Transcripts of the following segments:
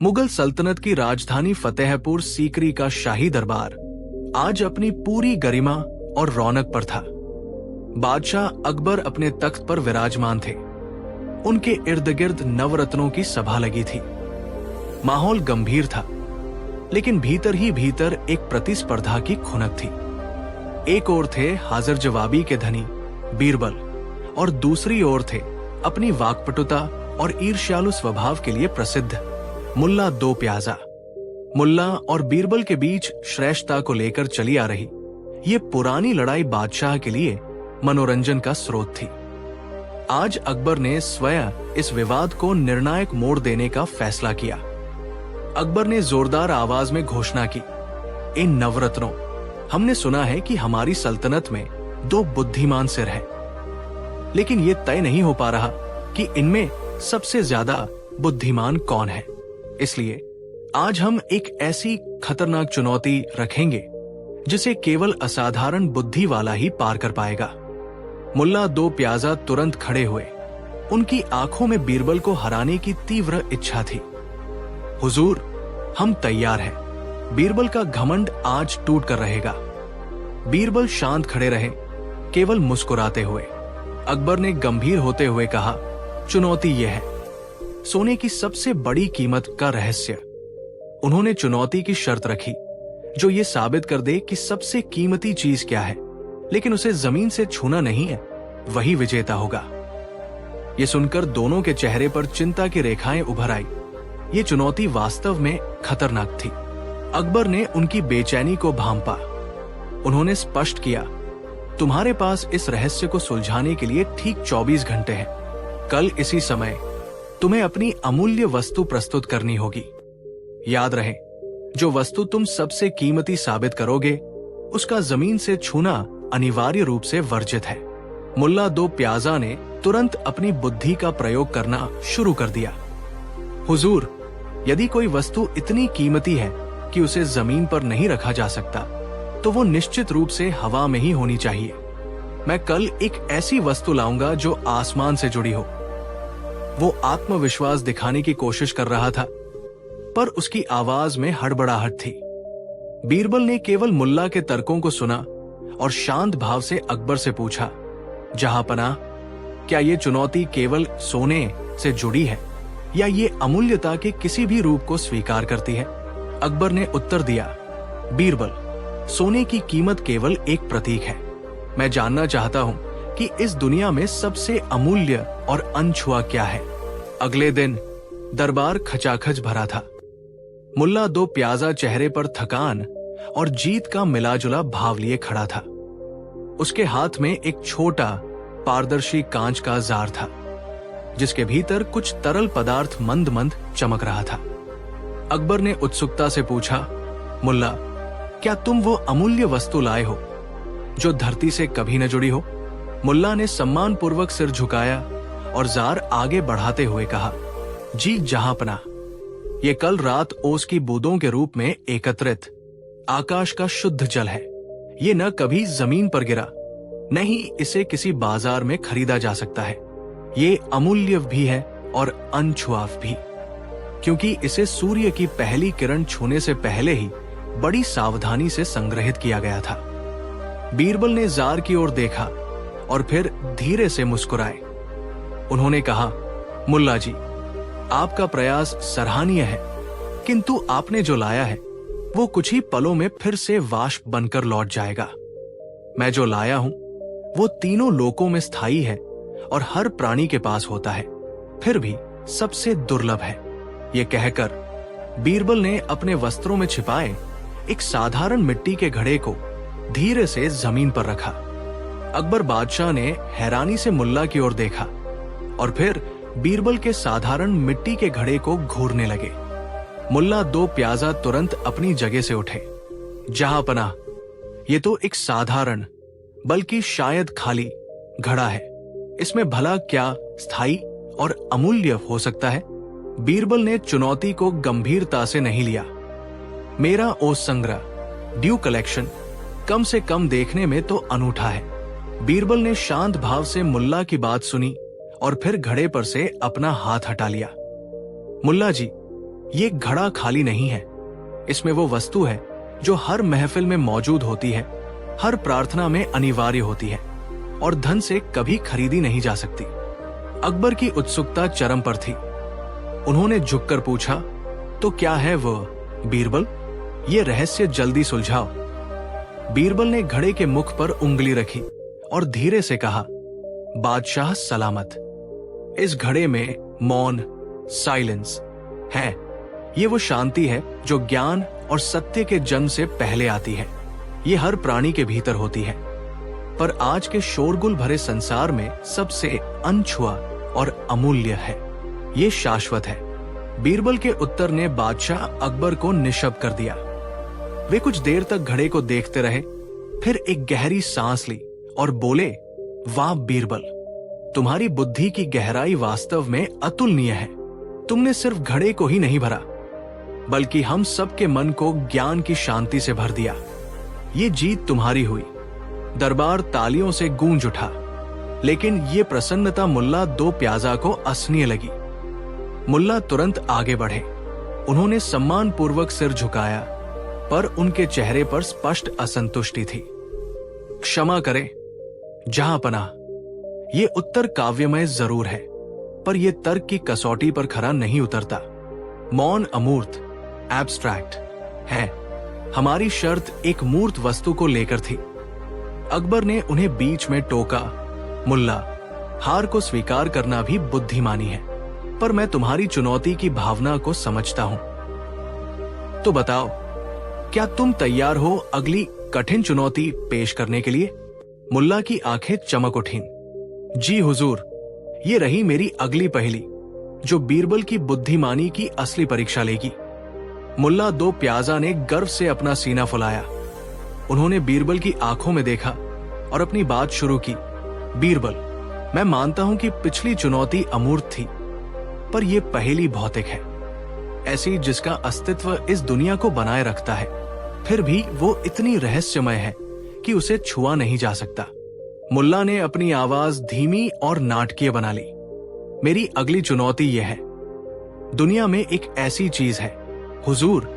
मुगल सल्तनत की राजधानी फतेहपुर सीकरी का शाही दरबार आज अपनी पूरी गरिमा और रौनक पर था। बादशाह अकबर अपने तख्त पर विराजमान थे। उनके इर्द गिर्द नवरत्नों की सभा लगी थी। माहौल गंभीर था, लेकिन भीतर ही भीतर एक प्रतिस्पर्धा की खुनक थी। एक ओर थे हाजिर जवाबी के धनी बीरबल और दूसरी ओर थे अपनी वाक्पटुता और ईर्ष्यालु स्वभाव के लिए प्रसिद्ध मुल्ला दो प्याजा। मुल्ला और बीरबल के बीच श्रेष्ठता को लेकर चली आ रही ये पुरानी लड़ाई बादशाह के लिए मनोरंजन का स्रोत थी। आज अकबर ने स्वयं इस विवाद को निर्णायक मोड़ देने का फैसला किया। अकबर ने जोरदार आवाज में घोषणा की, इन नवरत्नों, हमने सुना है कि हमारी सल्तनत में 2 बुद्धिमान सिर हैं, लेकिन यह तय नहीं हो पा रहा कि इनमें सबसे ज्यादा बुद्धिमान कौन है। इसलिए आज हम एक ऐसी खतरनाक चुनौती रखेंगे जिसे केवल असाधारण बुद्धि वाला ही पार कर पाएगा। मुल्ला दो प्याजा तुरंत खड़े हुए। उनकी आंखों में बीरबल को हराने की तीव्र इच्छा थी। हुजूर, हम तैयार हैं। बीरबल का घमंड आज टूट कर रहेगा। बीरबल शांत खड़े रहे, केवल मुस्कुराते हुए। अकबर ने गंभीर होते हुए कहा, चुनौती यह है, सोने की सबसे बड़ी कीमत का रहस्य। उन्होंने चुनौती की शर्त रखी, जो ये साबित कर दे कि सबसे कीमती चीज क्या है, लेकिन उसे जमीन से छूना नहीं है, वही विजेता होगा। ये सुनकर दोनों के चेहरे पर चिंता की रेखाएं उभर आई। ये चुनौती वास्तव में खतरनाक थी। अकबर ने उनकी बेचैनी को भांपा। उन्होंने स्पष्ट किया, तुम्हारे पास इस रहस्य को सुलझाने के लिए ठीक 24 घंटे हैं। कल इसी समय तुम्हें अपनी अमूल्य वस्तु प्रस्तुत करनी होगी। याद रहे, जो वस्तु तुम सबसे कीमती साबित करोगे, उसका जमीन से छूना अनिवार्य रूप से वर्जित है। मुल्ला दो प्याजा ने तुरंत अपनी बुद्धि का प्रयोग करना शुरू कर दिया। हुजूर, यदि कोई वस्तु इतनी कीमती है कि उसे जमीन पर नहीं रखा जा सकता, तो वो निश्चित रूप से हवा में ही होनी चाहिए। मैं कल एक ऐसी वस्तु लाऊंगा जो आसमान से जुड़ी हो। वो आत्मविश्वास दिखाने की कोशिश कर रहा था, पर उसकी आवाज में हड़बड़ाहट थी। बीरबल ने केवल मुल्ला के तर्कों को सुना और शांत भाव से अकबर से पूछा, जहांपनाह, क्या ये चुनौती केवल सोने से जुड़ी है या ये अमूल्यता के किसी भी रूप को स्वीकार करती है? अकबर ने उत्तर दिया, बीरबल, सोने की कीमत केवल एक प्रतीक है। मैं जानना चाहता हूं कि इस दुनिया में सबसे अमूल्य और अनछुआ क्या है। अगले दिन दरबार खचाखच भरा था। मुल्ला दो प्याजा चेहरे पर थकान और जीत का मिलाजुला भाव लिए खड़ा था। उसके हाथ में एक छोटा पारदर्शी कांच का जार था, जिसके भीतर कुछ तरल पदार्थ मंद मंद चमक रहा था। अकबर ने उत्सुकता से पूछा, मुल्ला, क्या तुम वो अमूल्य वस्तु लाए हो जो धरती से कभी न जुड़ी हो? मुल्ला ने सम्मानपूर्वक सिर झुकाया और जार आगे बढ़ाते हुए कहा, जी जहांपनाह, ये कल रात ओस की बूंदों के रूप में एकत्रित आकाश का शुद्ध जल है। ये न कभी जमीन पर गिरा, न ही इसे किसी बाजार में खरीदा जा सकता है। ये अमूल्य भी है और अनछुआ भी, क्योंकि इसे सूर्य की पहली किरण छूने से पहले ही बड़ी सावधानी से संग्रहित किया गया था। बीरबल ने जार की ओर देखा और फिर धीरे से मुस्कुराए। उन्होंने कहा, मुल्ला जी, आपका प्रयास सराहनीय है, किंतु आपने जो लाया है वो कुछ ही पलों में फिर से वाष्प बनकर लौट जाएगा। मैं जो लाया हूं वो तीनों लोकों में स्थायी है और हर प्राणी के पास होता है, फिर भी सबसे दुर्लभ है। ये कहकर बीरबल ने अपने वस्त्रों में छिपाए एक साधारण मिट्टी के घड़े को धीरे से जमीन पर रखा। अकबर बादशाह ने हैरानी से मुल्ला की ओर देखा और फिर बीरबल के साधारण मिट्टी के घड़े को घूरने लगे। मुल्ला दो प्याजा तुरंत अपनी जगह से उठे। जहांपनाह, ये तो एक साधारण बल्कि शायद खाली घड़ा है। इसमें भला क्या स्थायी और अमूल्य हो सकता है? बीरबल ने चुनौती को गंभीरता से नहीं लिया। मेरा ओस संग्रह, ड्यू कलेक्शन, कम से कम देखने में तो अनूठा है। बीरबल ने शांत भाव से मुल्ला की बात सुनी और फिर घड़े पर से अपना हाथ हटा लिया। मुल्ला जी, ये घड़ा खाली नहीं है, इसमें वो वस्तु है जो हर महफिल में मौजूद होती है, हर प्रार्थना में अनिवार्य होती है और धन से कभी खरीदी नहीं जा सकती। अकबर की उत्सुकता चरम पर थी। उन्होंने झुककर पूछा, तो क्या है वो बीरबल? ये रहस्य जल्दी सुलझाओ। बीरबल ने घड़े के मुख पर उंगली रखी और धीरे से कहा, बादशाह सलामत। इस घड़े में मौन, साइलेंस है। ये वो शांति है जो ज्ञान और सत्य के जन्म से पहले आती है। ये हर प्राणी के भीतर होती है, पर आज के शोरगुल भरे संसार में सबसे अनछुआ और अमूल्य है। ये शाश्वत है। बीरबल के उत्तर ने बादशाह अकबर को निशब्द कर दिया। वे कुछ देर तक घड़े को देखते रहे, फिर एक गहरी सांस ली और बोले, वाह बीरबल, तुम्हारी बुद्धि की गहराई वास्तव में अतुलनीय है। तुमने सिर्फ घड़े को ही नहीं भरा, बल्कि हम सबके मन को ज्ञान की शांति से भर दिया। ये जीत तुम्हारी हुई। दरबार तालियों से गूंज उठा, लेकिन ये प्रसन्नता मुल्ला दो प्याजा को असनीय लगी। मुल्ला तुरंत आगे बढ़े। उन्होंने सम्मानपूर्वक सिर झुकाया, पर उनके चेहरे पर स्पष्ट असंतुष्टि थी। क्षमा करें जहांपनाह, ये उत्तर काव्यमय जरूर है, पर यह तर्क की कसौटी पर खरा नहीं उतरता। मौन अमूर्त, एब्स्ट्रैक्ट है। हमारी शर्त एक मूर्त वस्तु को लेकर थी। अकबर ने उन्हें बीच में टोका, मुल्ला, हार को स्वीकार करना भी बुद्धिमानी है, पर मैं तुम्हारी चुनौती की भावना को समझता हूं। तो बताओ, क्या तुम तैयार हो अगली कठिन चुनौती पेश करने के लिए? मुल्ला की आंखें चमक उठीं। जी हुजूर, ये रही मेरी अगली पहेली, जो बीरबल की बुद्धिमानी की असली परीक्षा लेगी। मुल्ला दो प्याजा ने गर्व से अपना सीना फुलाया। उन्होंने बीरबल की आंखों में देखा और अपनी बात शुरू की। बीरबल, मैं मानता हूं कि पिछली चुनौती अमूर्त थी, पर यह पहेली भौतिक है, ऐसी जिसका अस्तित्व इस दुनिया को बनाए रखता है, फिर भी वो इतनी रहस्यमय है कि उसे छुआ नहीं जा सकता। मुल्ला ने अपनी आवाज धीमी और नाटकीय बना ली। मेरी अगली चुनौती यह है, दुनिया में एक ऐसी चीज है हुजूर,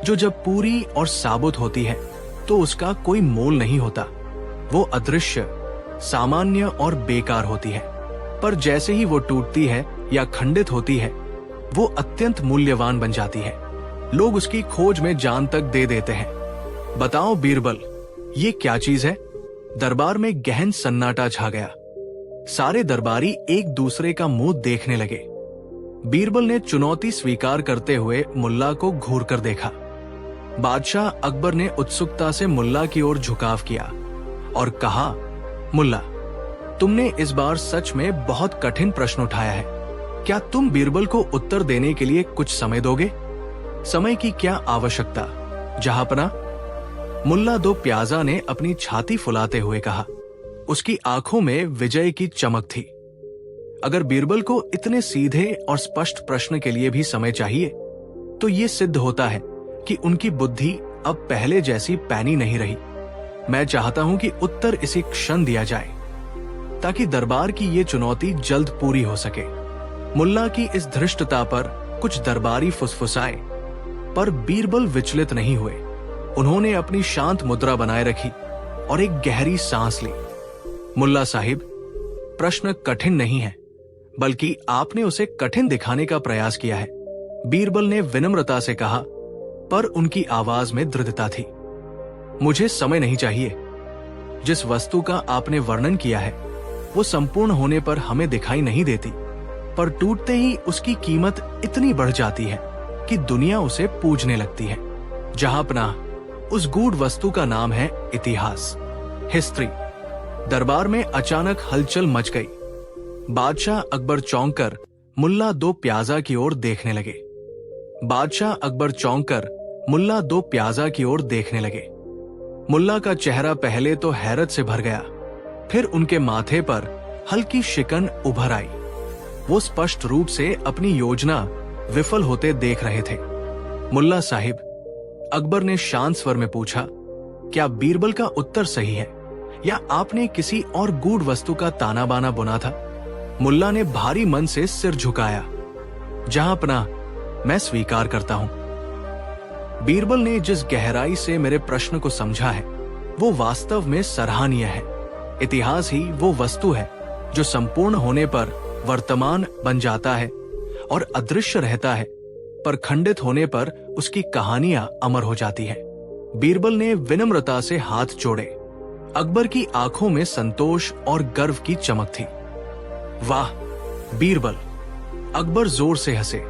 जो जब पूरी और साबुत होती है तो उसका कोई मोल नहीं होता। वो अदृश्य, सामान्य और बेकार होती है, पर जैसे ही वो टूटती है या खंडित होती है, वो अत्यंत मूल्यवान बन जाती है। लोग उसकी खोज में जान तक दे देते हैं। बताओ बीरबल, ये क्या चीज है? दरबार में गहन सन्नाटा छा गया। सारे दरबारी एक दूसरे का मुंह देखने लगे। बीरबल ने चुनौती स्वीकार करते हुए मुल्ला को घूर कर देखा। बादशाह अकबर ने उत्सुकता से मुल्ला की ओर झुकाव किया और कहा, मुल्ला, तुमने इस बार सच में बहुत कठिन प्रश्न उठाया है। क्या तुम बीरबल को उत्तर देने के लिए कुछ समय दोगे? समय की क्या आवश्यकता जहांपनाह। मुल्ला दो प्याजा ने अपनी छाती फुलाते हुए कहा। उसकी आंखों में विजय की चमक थी। अगर बीरबल को इतने सीधे और स्पष्ट प्रश्न के लिए भी समय चाहिए, तो ये सिद्ध होता है कि उनकी बुद्धि अब पहले जैसी पैनी नहीं रही। मैं चाहता हूं कि उत्तर इसी क्षण दिया जाए, ताकि दरबार की ये चुनौती जल्द पूरी हो सके। मुल्ला की इस धृष्टता पर कुछ दरबारी फुसफुसाए, पर बीरबल विचलित नहीं हुए। उन्होंने अपनी शांत मुद्रा बनाए रखी और एक गहरी सांस ली। मुल्ला साहिब, प्रश्न कठिन नहीं है, बल्कि आपने उसे कठिन दिखाने का प्रयास किया है, बीरबल ने विनम्रता से कहा, पर उनकी आवाज में दृढ़ता थी। मुझे समय नहीं चाहिए। जिस वस्तु का आपने वर्णन किया है, वो संपूर्ण होने पर हमें दिखाई नहीं देती, पर टूटते ही उसकी कीमत इतनी बढ़ जाती है कि दुनिया उसे पूजने लगती है। जहांपनाह, उस गूढ़ वस्तु का नाम है इतिहास, हिस्ट्री। दरबार में अचानक हलचल मच गई। बादशाह अकबर चौंककर मुल्ला दो प्याजा की ओर देखने लगे। बादशाह अकबर चौंककर मुल्ला दो प्याजा की ओर देखने लगे। मुल्ला का चेहरा पहले तो हैरत से भर गया, फिर उनके माथे पर हल्की शिकन उभर आई। वो स्पष्ट रूप से अपनी योजना विफल होते देख रहे थे। मुल्ला साहिब, अकबर ने शांत स्वर में पूछा, क्या बीरबल का उत्तर सही है, या आपने किसी और गूढ़ वस्तु का ताना बाना बुना था? मुल्ला ने भारी मन से सिर झुकाया। जहांपनाह, मैं स्वीकार करता हूं। बीरबल ने जिस गहराई से मेरे प्रश्न को समझा है वो वास्तव में सराहनीय है। इतिहास ही वो वस्तु है जो संपूर्ण होने पर वर्तमान बन जाता है और अदृश्य रहता है, पर खंडित होने पर उसकी कहानियां अमर हो जाती है। बीरबल ने विनम्रता से हाथ जोड़े। अकबर की आंखों में संतोष और गर्व की चमक थी। वाह बीरबल, अकबर जोर से हंसे।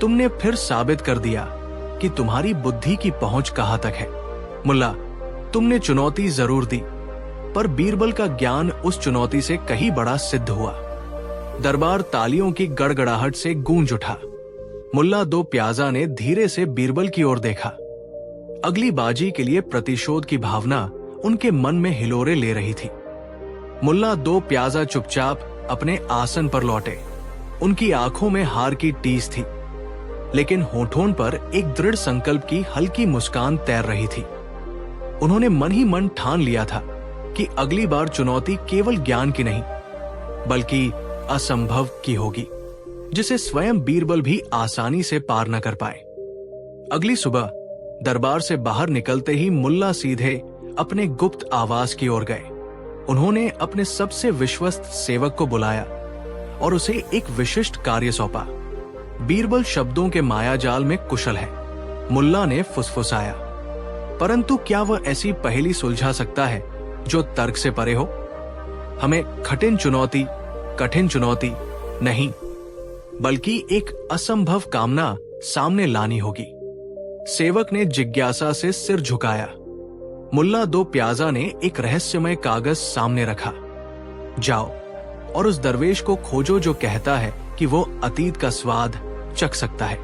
तुमने फिर साबित कर दिया कि तुम्हारी बुद्धि की पहुंच कहां तक है। मुल्ला, तुमने चुनौती जरूर दी, पर बीरबल का ज्ञान उस चुनौती से कहीं बड़ा सिद्ध हुआ। दरबार तालियों की गड़गड़ाहट से गूंज उठा। मुल्ला दो प्याजा ने धीरे से बीरबल की ओर देखा। अगली बाजी के लिए प्रतिशोध की भावना उनके मन में हिलोरे ले रही थी। मुल्ला दो प्याजा चुपचाप अपने आसन पर लौटे। उनकी आंखों में हार की टीस थी, लेकिन होठों पर एक दृढ़ संकल्प की हल्की मुस्कान तैर रही थी। उन्होंने मन ही मन ठान लिया था कि अगली बार चुनौती केवल ज्ञान की नहीं बल्कि असंभव की होगी, जिसे स्वयं बीरबल भी आसानी से पार न कर पाए। अगली सुबह दरबार से बाहर निकलते ही मुल्ला सीधे अपने गुप्त आवास की ओर गए। उन्होंने अपने सबसे विश्वस्त सेवक को बुलाया और उसे एक विशिष्ट कार्य सौंपा। बीरबल शब्दों के मायाजाल में कुशल है, मुल्ला ने फुसफुसाया, परंतु क्या वह ऐसी पहेली सुलझा सकता है जो तर्क से परे हो? हमें कठिन चुनौती नहीं, बल्कि एक असंभव कामना सामने लानी होगी। सेवक ने जिज्ञासा से सिर झुकाया। मुल्ला दो प्याजा ने एक रहस्यमय कागज सामने रखा। जाओ और उस दरवेश को खोजो जो कहता है कि वो अतीत का स्वाद चख सकता है।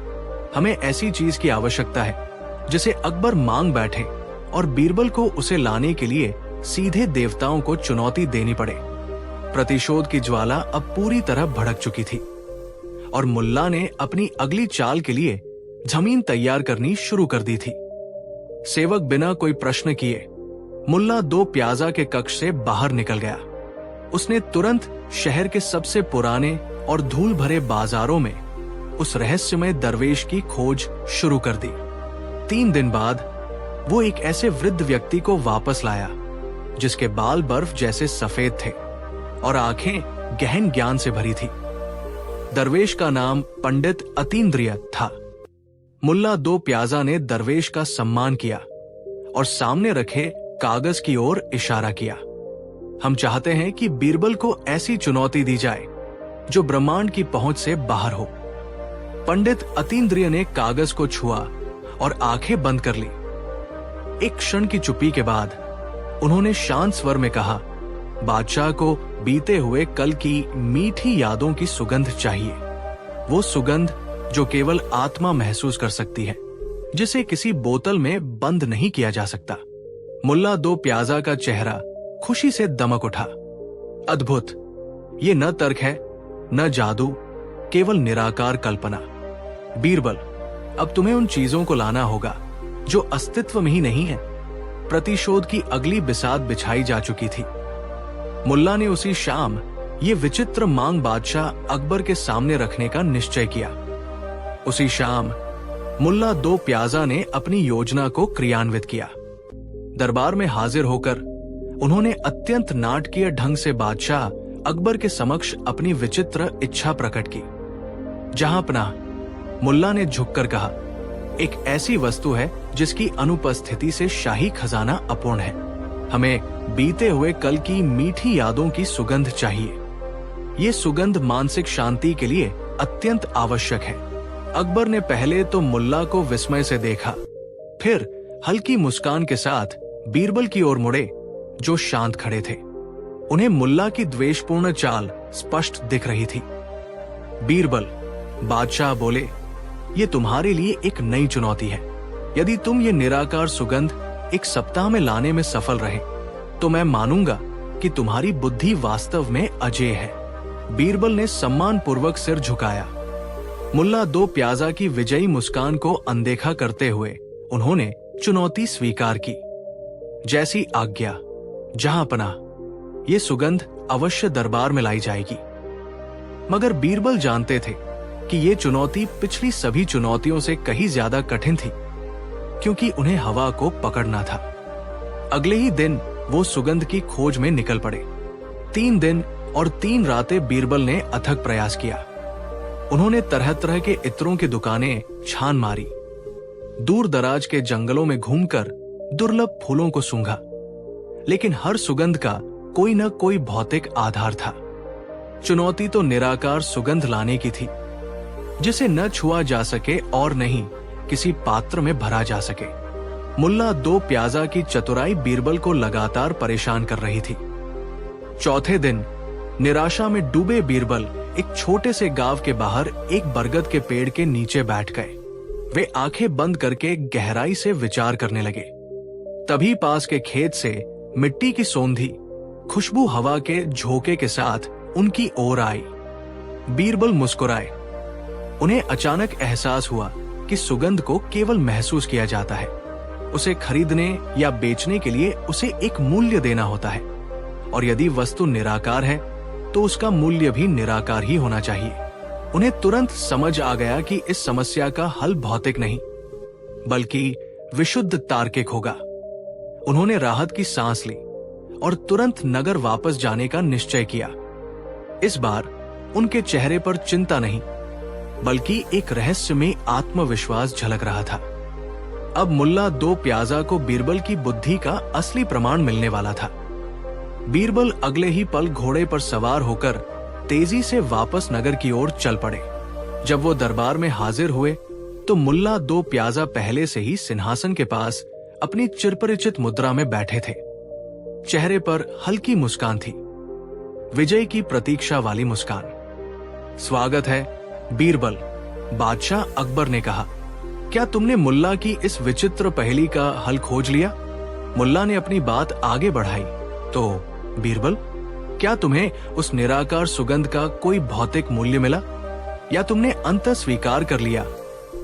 हमें ऐसी चीज की आवश्यकता है जिसे अकबर मांग बैठे और बीरबल को उसे लाने के लिए सीधे देवताओं को चुनौती देनी पड़े। प्रतिशोध की ज्वाला अब पूरी तरह भड़क चुकी थी और मुल्ला ने अपनी अगली चाल के लिए जमीन तैयार करनी शुरू कर दी थी। सेवक बिना कोई प्रश्न किए मुल्ला दो प्याजा के कक्ष से बाहर निकल गया। उसने तुरंत शहर के सबसे पुराने और धूल भरे बाजारों में उस रहस्यमय दरवेश की खोज शुरू कर दी। 3 दिन बाद वो एक ऐसे वृद्ध व्यक्ति को वापस लाया जिसके बाल बर्फ जैसे सफेद थे और आंखें गहन ज्ञान से भरी थी। दरवेश का नाम पंडित अतीन्द्रिय था। मुल्ला दो प्याजा ने दरवेश का सम्मान किया और सामने रखे कागज की ओर इशारा किया। हम चाहते हैं कि बीरबल को ऐसी चुनौती दी जाए जो ब्रह्मांड की पहुंच से बाहर हो। पंडित अतीन्द्रिय ने कागज को छुआ और आंखें बंद कर ली। एक क्षण की चुप्पी के बाद उन्होंने शांत स्वर में कहा, बादशाह को बीते हुए कल की मीठी यादों की सुगंध चाहिए। वो सुगंध जो केवल आत्मा महसूस कर सकती है, जिसे किसी बोतल में बंद नहीं किया जा सकता। मुल्ला दो प्याजा का चेहरा खुशी से दमक उठा। अद्भुत! ये न तर्क है, न जादू, केवल निराकार कल्पना। बीरबल, अब तुम्हें उन चीजों को लाना होगा जो अस्तित्व में ही नहीं है। प्रतिशोध की अगली बिसात बिछाई जा चुकी थी। मुल्ला ने उसी शाम ये विचित्र मांग बादशाह अकबर के सामने रखने का निश्चय किया। उसी शाम मुल्ला दो प्याजा ने अपनी योजना को क्रियान्वित किया। दरबार में हाजिर होकर उन्होंने अत्यंत नाटकीय ढंग से बादशाह अकबर के समक्ष अपनी विचित्र इच्छा प्रकट की। जहां पनाह, मुल्ला ने झुककर कहा, एक ऐसी वस्तु है जिसकी अनुपस्थिति से शाही खजाना अपूर्ण है। हमें बीते हुए कल की मीठी यादों की सुगंध चाहिए। ये सुगंध मानसिक शांति के लिए अत्यंत आवश्यक है। अकबर ने पहले तो मुल्ला को विस्मय से देखा, फिर हल्की मुस्कान के साथ बीरबल की ओर मुड़े जो शांत खड़े थे। उन्हें मुल्ला की द्वेषपूर्ण चाल स्पष्ट दिख रही थी। बीरबल, बादशाह बोले, ये तुम्हारे लिए एक नई चुनौती है। यदि तुम ये निराकार सुगंध 1 सप्ताह में लाने में सफल रहे तो मैं मानूंगा कि तुम्हारी बुद्धि वास्तव में अजेय है। बीरबल ने सम्मान पूर्वक सिर झुकाया। मुल्ला दो प्याजा की विजयी मुस्कान को अनदेखा करते हुए उन्होंने चुनौती स्वीकार की। जैसी आज्ञा, जहां पनाह, ये सुगंध अवश्य दरबार में लाई जाएगी। मगर बीरबल जानते थे कि ये चुनौती पिछली सभी चुनौतियों से कहीं ज्यादा कठिन थी, क्योंकि उन्हें हवा को पकड़ना था। अगले ही दिन वो सुगंध की खोज में निकल पड़े। 3 दिन और 3 रातें बीरबल ने अथक प्रयास किया। उन्होंने तरह तरह के इत्रों की दुकानें छान मारी, दूर दराज के जंगलों में घूमकर दुर्लभ फूलों को सूंघा, लेकिन हर सुगंध का कोई न कोई भौतिक आधार था। चुनौती तो निराकार सुगंध लाने की थी, जिसे न छुआ जा सके और नहीं किसी पात्र में भरा जा सके। मुल्ला 2 प्याजा की चतुराई बीरबल को लगातार परेशान कर रही थी। चौथे दिन निराशा में डूबे बीरबल एक छोटे से गांव के बाहर एक बरगद के पेड़ के नीचे बैठ गए। वे आंखें बंद करके गहराई से विचार करने लगे। तभी पास के खेत से मिट्टी की सौंधी खुशबू हवा के झोंके के साथ उनकी ओर आई। बीरबल मुस्कुराए। उन्हें अचानक एहसास हुआ कि सुगंध को केवल महसूस किया जाता है, उसे खरीदने या बेचने के लिए उसे एक मूल्य देना होता है, और यदि वस्तु निराकार है तो उसका मूल्य भी निराकार ही होना चाहिए। उन्हें तुरंत समझ आ गया कि इस समस्या का हल भौतिक नहीं बल्कि विशुद्ध तार्किक होगा। उन्होंने राहत की सांस ली और तुरंत नगर वापस जाने का निश्चय किया। इस बार उनके चेहरे पर चिंता नहीं बल्कि एक रहस्यमय आत्मविश्वास झलक रहा था। अब मुल्ला 2 प्याजा को बीरबल की बुद्धि का असली प्रमाण मिलने वाला था। बीरबल अगले ही पल घोड़े पर सवार होकर तेजी से वापस नगर की ओर चल पड़े। जब वो दरबार में हाजिर हुए तो मुल्ला 2 प्याजा पहले से ही सिंहासन के पास अपनी चिरपरिचित मुद्रा में बैठे थे। चेहरे पर हल्की मुस्कान थी, विजय की प्रतीक्षा वाली मुस्कान। स्वागत है बीरबल, बादशाह अकबर ने कहा। क्या तुमने मुल्ला की इस विचित्र पहेली का हल खोज लिया? मुल्ला ने अपनी बात आगे बढ़ाई। तो बीरबल, क्या तुम्हें उस निराकार सुगंध का कोई भौतिक मूल्य मिला, या तुमने अंततः स्वीकार कर लिया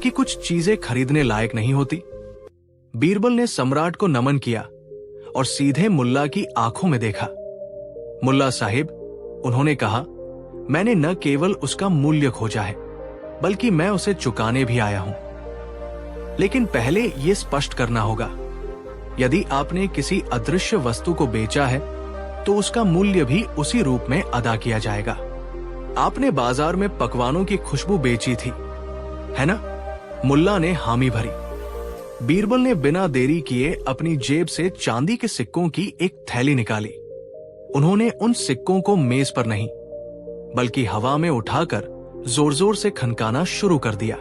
कि कुछ चीजें खरीदने लायक नहीं होती? बीरबल ने सम्राट को नमन किया और सीधे मुल्ला की आंखों में देखा। मुल्ला साहिब, उन्होंने कहा, मैंने न केवल उसका मूल्य खोजा है बल्कि मैं उसे चुकाने भी आया हूं। लेकिन पहले यह स्पष्ट करना होगा, यदि आपने किसी अदृश्य वस्तु को बेचा है तो उसका मूल्य भी उसी रूप में अदा किया जाएगा। आपने बाजार में पकवानों की खुशबू बेची थी, है ना? मुल्ला ने हामी भरी। बीरबल ने बिना देरी किए अपनी जेब से चांदी के सिक्कों की एक थैली निकाली। उन्होंने उन सिक्कों को मेज पर नहीं बल्कि हवा में उठाकर जोर जोर से खनकाना शुरू कर दिया।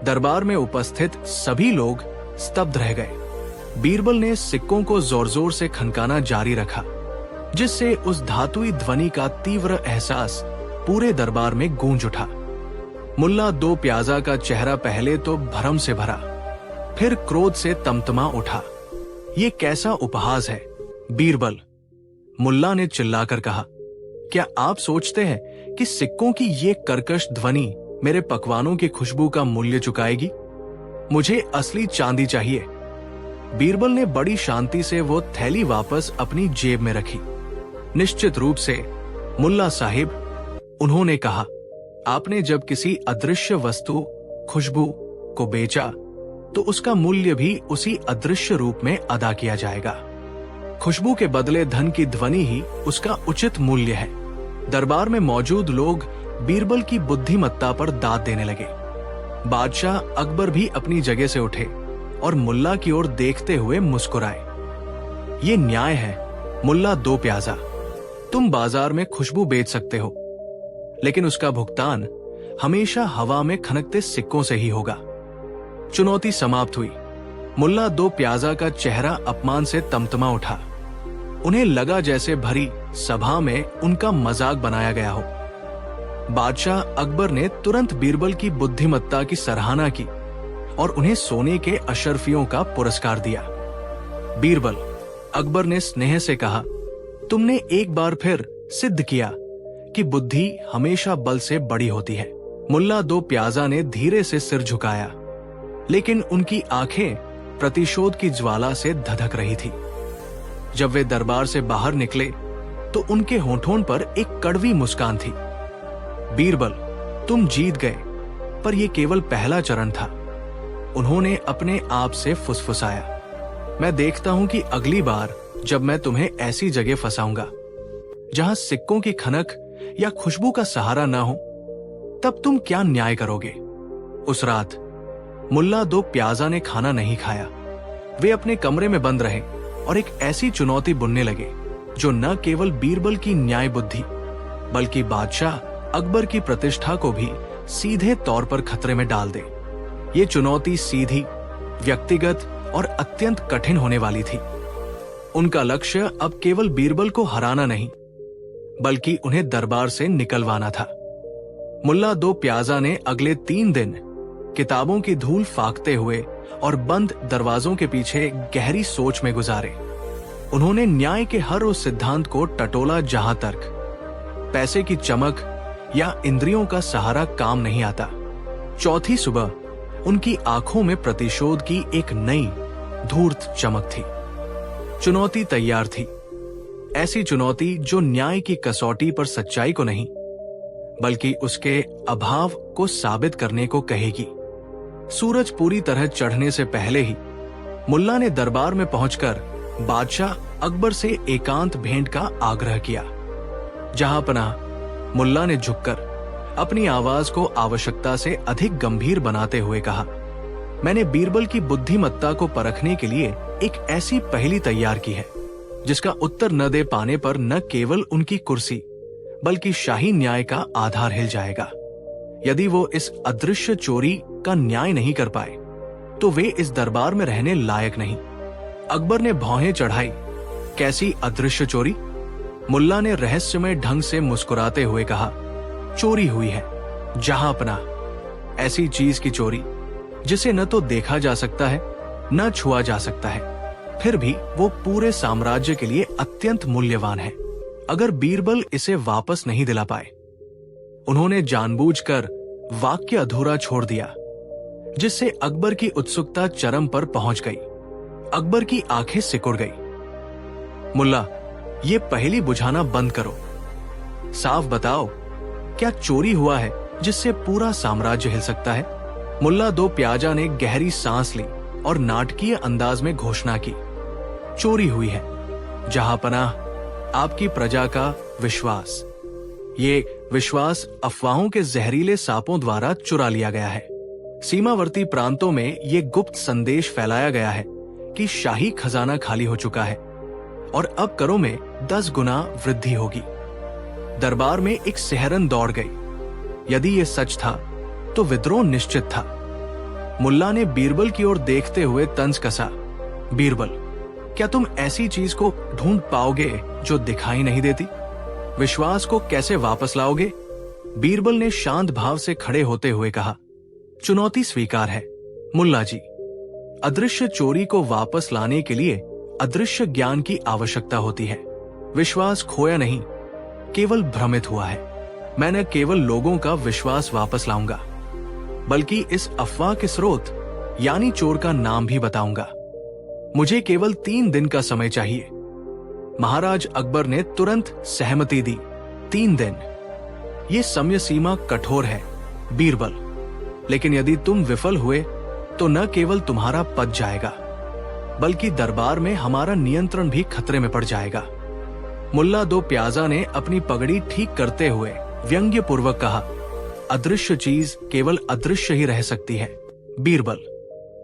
दरबार में उपस्थित सभी लोग स्तब्ध रह गए। बीरबल ने सिक्कों को जोर जोर से खनकाना जारी रखा, जिससे उस धातुई ध्वनि का तीव्र एहसास पूरे दरबार में गूंज उठा। मुल्ला 2 प्याजा का चेहरा पहले तो भरम से भरा, फिर क्रोध से तमतमा उठा। ये कैसा उपहास है बीरबल, मुल्ला ने चिल्लाकर कहा। क्या आप सोचते हैं कि सिक्कों की ये कर्कश ध्वनि मेरे पकवानों की खुशबू का मूल्य चुकाएगी? मुझे असली चांदी चाहिए। बीरबल ने बड़ी शांति से वो थैली वापस अपनी जेब में रखी। निश्चित रूप से मुल्ला साहिब, उन्होंने कहा, आपने जब किसी अदृश्य वस्तु खुशबू को बेचा तो उसका मूल्य भी उसी अदृश्य रूप में अदा किया जाएगा। खुशबू के बदले धन की ध्वनि ही उसका उचित मूल्य है। दरबार में मौजूद लोग बीरबल की बुद्धिमत्ता पर दाद देने लगे। बादशाह अकबर भी अपनी जगह से उठे और मुल्ला की ओर देखते हुए मुस्कुराए। ये न्याय है मुल्ला 2 प्याजा, तुम बाजार में खुशबू बेच सकते हो, लेकिन उसका भुगतान हमेशा हवा में खनकते सिक्कों से ही होगा। चुनौती समाप्त हुई। मुल्ला 2 प्याजा का चेहरा अपमान से तमतमा उठा। उन्हें लगा जैसे भरी सभा में उनका मजाक बनाया गया हो। बादशाह अकबर ने तुरंत बीरबल की बुद्धिमत्ता की सराहना की और उन्हें सोने के अशर्फियों का पुरस्कार दिया। बीरबल, अकबर ने स्नेह से कहा, तुमने एक बार फिर सिद्ध किया कि बुद्धि हमेशा बल से बड़ी होती है। मुल्ला 2 प्याजा ने धीरे से सिर झुकाया, लेकिन उनकी आंखें प्रतिशोध की ज्वाला से धधक रही थी। जब वे दरबार से बाहर निकले तो उनके होठों पर एक कड़वी मुस्कान थी। बीरबल, तुम जीत गए, पर यह केवल पहला चरण था। उन्होंने अपने आप से फुसफुसाया, मैं देखता हूं कि अगली बार जब मैं तुम्हें ऐसी जगह फंसाऊंगा जहां सिक्कों की खनक या खुशबू का सहारा ना हो, तब तुम क्या न्याय करोगे। उस रात मुल्ला दो प्याजा ने खाना नहीं खाया। वे अपने कमरे में बंद रहे और एक ऐसी चुनौती बुनने लगे जो न केवल बीरबल की न्याय बुद्धि बल्कि बादशाह अकबर की प्रतिष्ठा को भी सीधे तौर पर खतरे में डाल दे। ये चुनौती सीधी, व्यक्तिगत और अत्यंत कठिन होने वाली थी। उनका लक्ष्य अब केवल बीरबल को हराना नहीं बल्कि उन्हें दरबार से निकलवाना था। मुल्ला दो प्याजा ने अगले 3 दिन किताबों की धूल फाकते हुए और बंद दरवाजों के पीछे गहरी सोच में गुजारे। उन्होंने न्याय के हर उस सिद्धांत को टटोला जहां तक पैसे की चमक या इंद्रियों का सहारा काम नहीं आता। चौथी सुबह उनकी आंखों में प्रतिशोध की एक नई धूर्त चमक थी। चुनौती तैयार थी, ऐसी चुनौती जो न्याय की कसौटी पर सच्चाई को नहीं बल्कि उसके अभाव को साबित करने को कहेगी। सूरज पूरी तरह चढ़ने से पहले ही मुल्ला ने दरबार में पहुंचकर बादशाह अकबर से एकांत भेंट का आग्रह किया। जहां पनाह मुल्ला ने झुककर अपनी आवाज को आवश्यकता से अधिक गंभीर बनाते हुए कहा, मैंने बीरबल की बुद्धिमत्ता को परखने के लिए एक ऐसी पहेली तैयार की है जिसका उत्तर न दे पाने पर न केवल उनकी कुर्सी बल्कि शाही न्याय का आधार हिल जाएगा। यदि वो इस अदृश्य चोरी का न्याय नहीं कर पाए तो वे इस दरबार में रहने लायक नहीं। अकबर ने भौहें चढ़ाई, कैसी अदृश्य चोरी? मुल्ला ने रहस्यमय ढंग से मुस्कुराते हुए कहा, चोरी हुई है जहां पनाह, ऐसी चीज की चोरी जिसे न तो देखा जा सकता है न छुआ जा सकता है, फिर भी वो पूरे साम्राज्य के लिए अत्यंत मूल्यवान है। अगर बीरबल इसे वापस नहीं दिला पाए, उन्होंने जानबूझकर वाक्य अधूरा छोड़ दिया, जिससे अकबर की उत्सुकता चरम पर पहुंच गई। अकबर की आंखें सिकुड़ गई। मुल्ला, ये पहेली बुझाना बंद करो। साफ बताओ, क्या चोरी हुआ है जिससे पूरा साम्राज्य हिल सकता है? मुल्ला दो प्याजा ने गहरी सांस ली और नाटकीय अंदाज में घोषणा की, चोरी हुई है जहां पनाह आपकी प्रजा का विश्वास। ये विश्वास अफवाहों के जहरीले सांपों द्वारा चुरा लिया गया है। सीमावर्ती प्रांतों में ये गुप्त संदेश फैलाया गया है कि शाही खजाना खाली हो चुका है और अब करों में 10 गुना वृद्धि होगी। दरबार में एक सिहरन दौड़ गई। यदि ये सच था तो विद्रोह निश्चित था। मुल्ला ने बीरबल की ओर देखते हुए तंज कसा, बीरबल, क्या तुम ऐसी चीज को ढूंढ पाओगे जो दिखाई नहीं देती? विश्वास को कैसे वापस लाओगे? बीरबल ने शांत भाव से खड़े होते हुए कहा, चुनौती स्वीकार है मुल्ला जी। अदृश्य चोरी को वापस लाने के लिए अदृश्य ज्ञान की आवश्यकता होती है। विश्वास खोया नहीं, केवल भ्रमित हुआ है। मैं न केवल लोगों का विश्वास वापस लाऊंगा बल्कि इस अफवाह के स्रोत यानी चोर का नाम भी बताऊंगा। मुझे केवल 3 दिन का समय चाहिए। महाराज अकबर ने तुरंत सहमति दी। 3 दिन, ये समय सीमा कठोर है बीरबल, लेकिन यदि तुम विफल हुए तो न केवल तुम्हारा पद जाएगा बल्कि दरबार में हमारा नियंत्रण भी खतरे में पड़ जाएगा। मुल्ला दो प्याजा ने अपनी पगड़ी ठीक करते हुए व्यंग्य पूर्वक कहा, अदृश्य चीज केवल अदृश्य ही रह सकती है। बीरबल,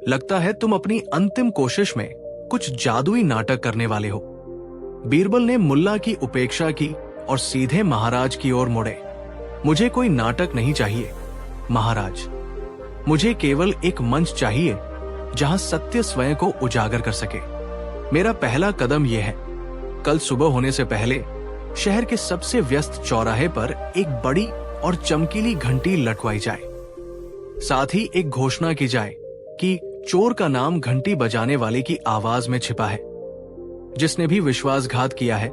लगता है तुम अपनी अंतिम कोशिश में कुछ जादुई नाटक करने वाले हो। बीरबल ने मुल्ला की उपेक्षा की और सीधे महाराज की ओर मुड़े। मुझे कोई नाटक नहीं चाहिए महाराज, मुझे केवल एक मंच चाहिए जहां सत्य स्वयं को उजागर कर सके। मेरा पहला कदम यह है, कल सुबह होने से पहले शहर के सबसे व्यस्त चौराहे पर एक बड़ी और चमकीली घंटी लटवाई जाए। साथ ही एक घोषणा की जाए कि चोर का नाम घंटी बजाने वाले की आवाज में छिपा है। जिसने भी विश्वासघात किया है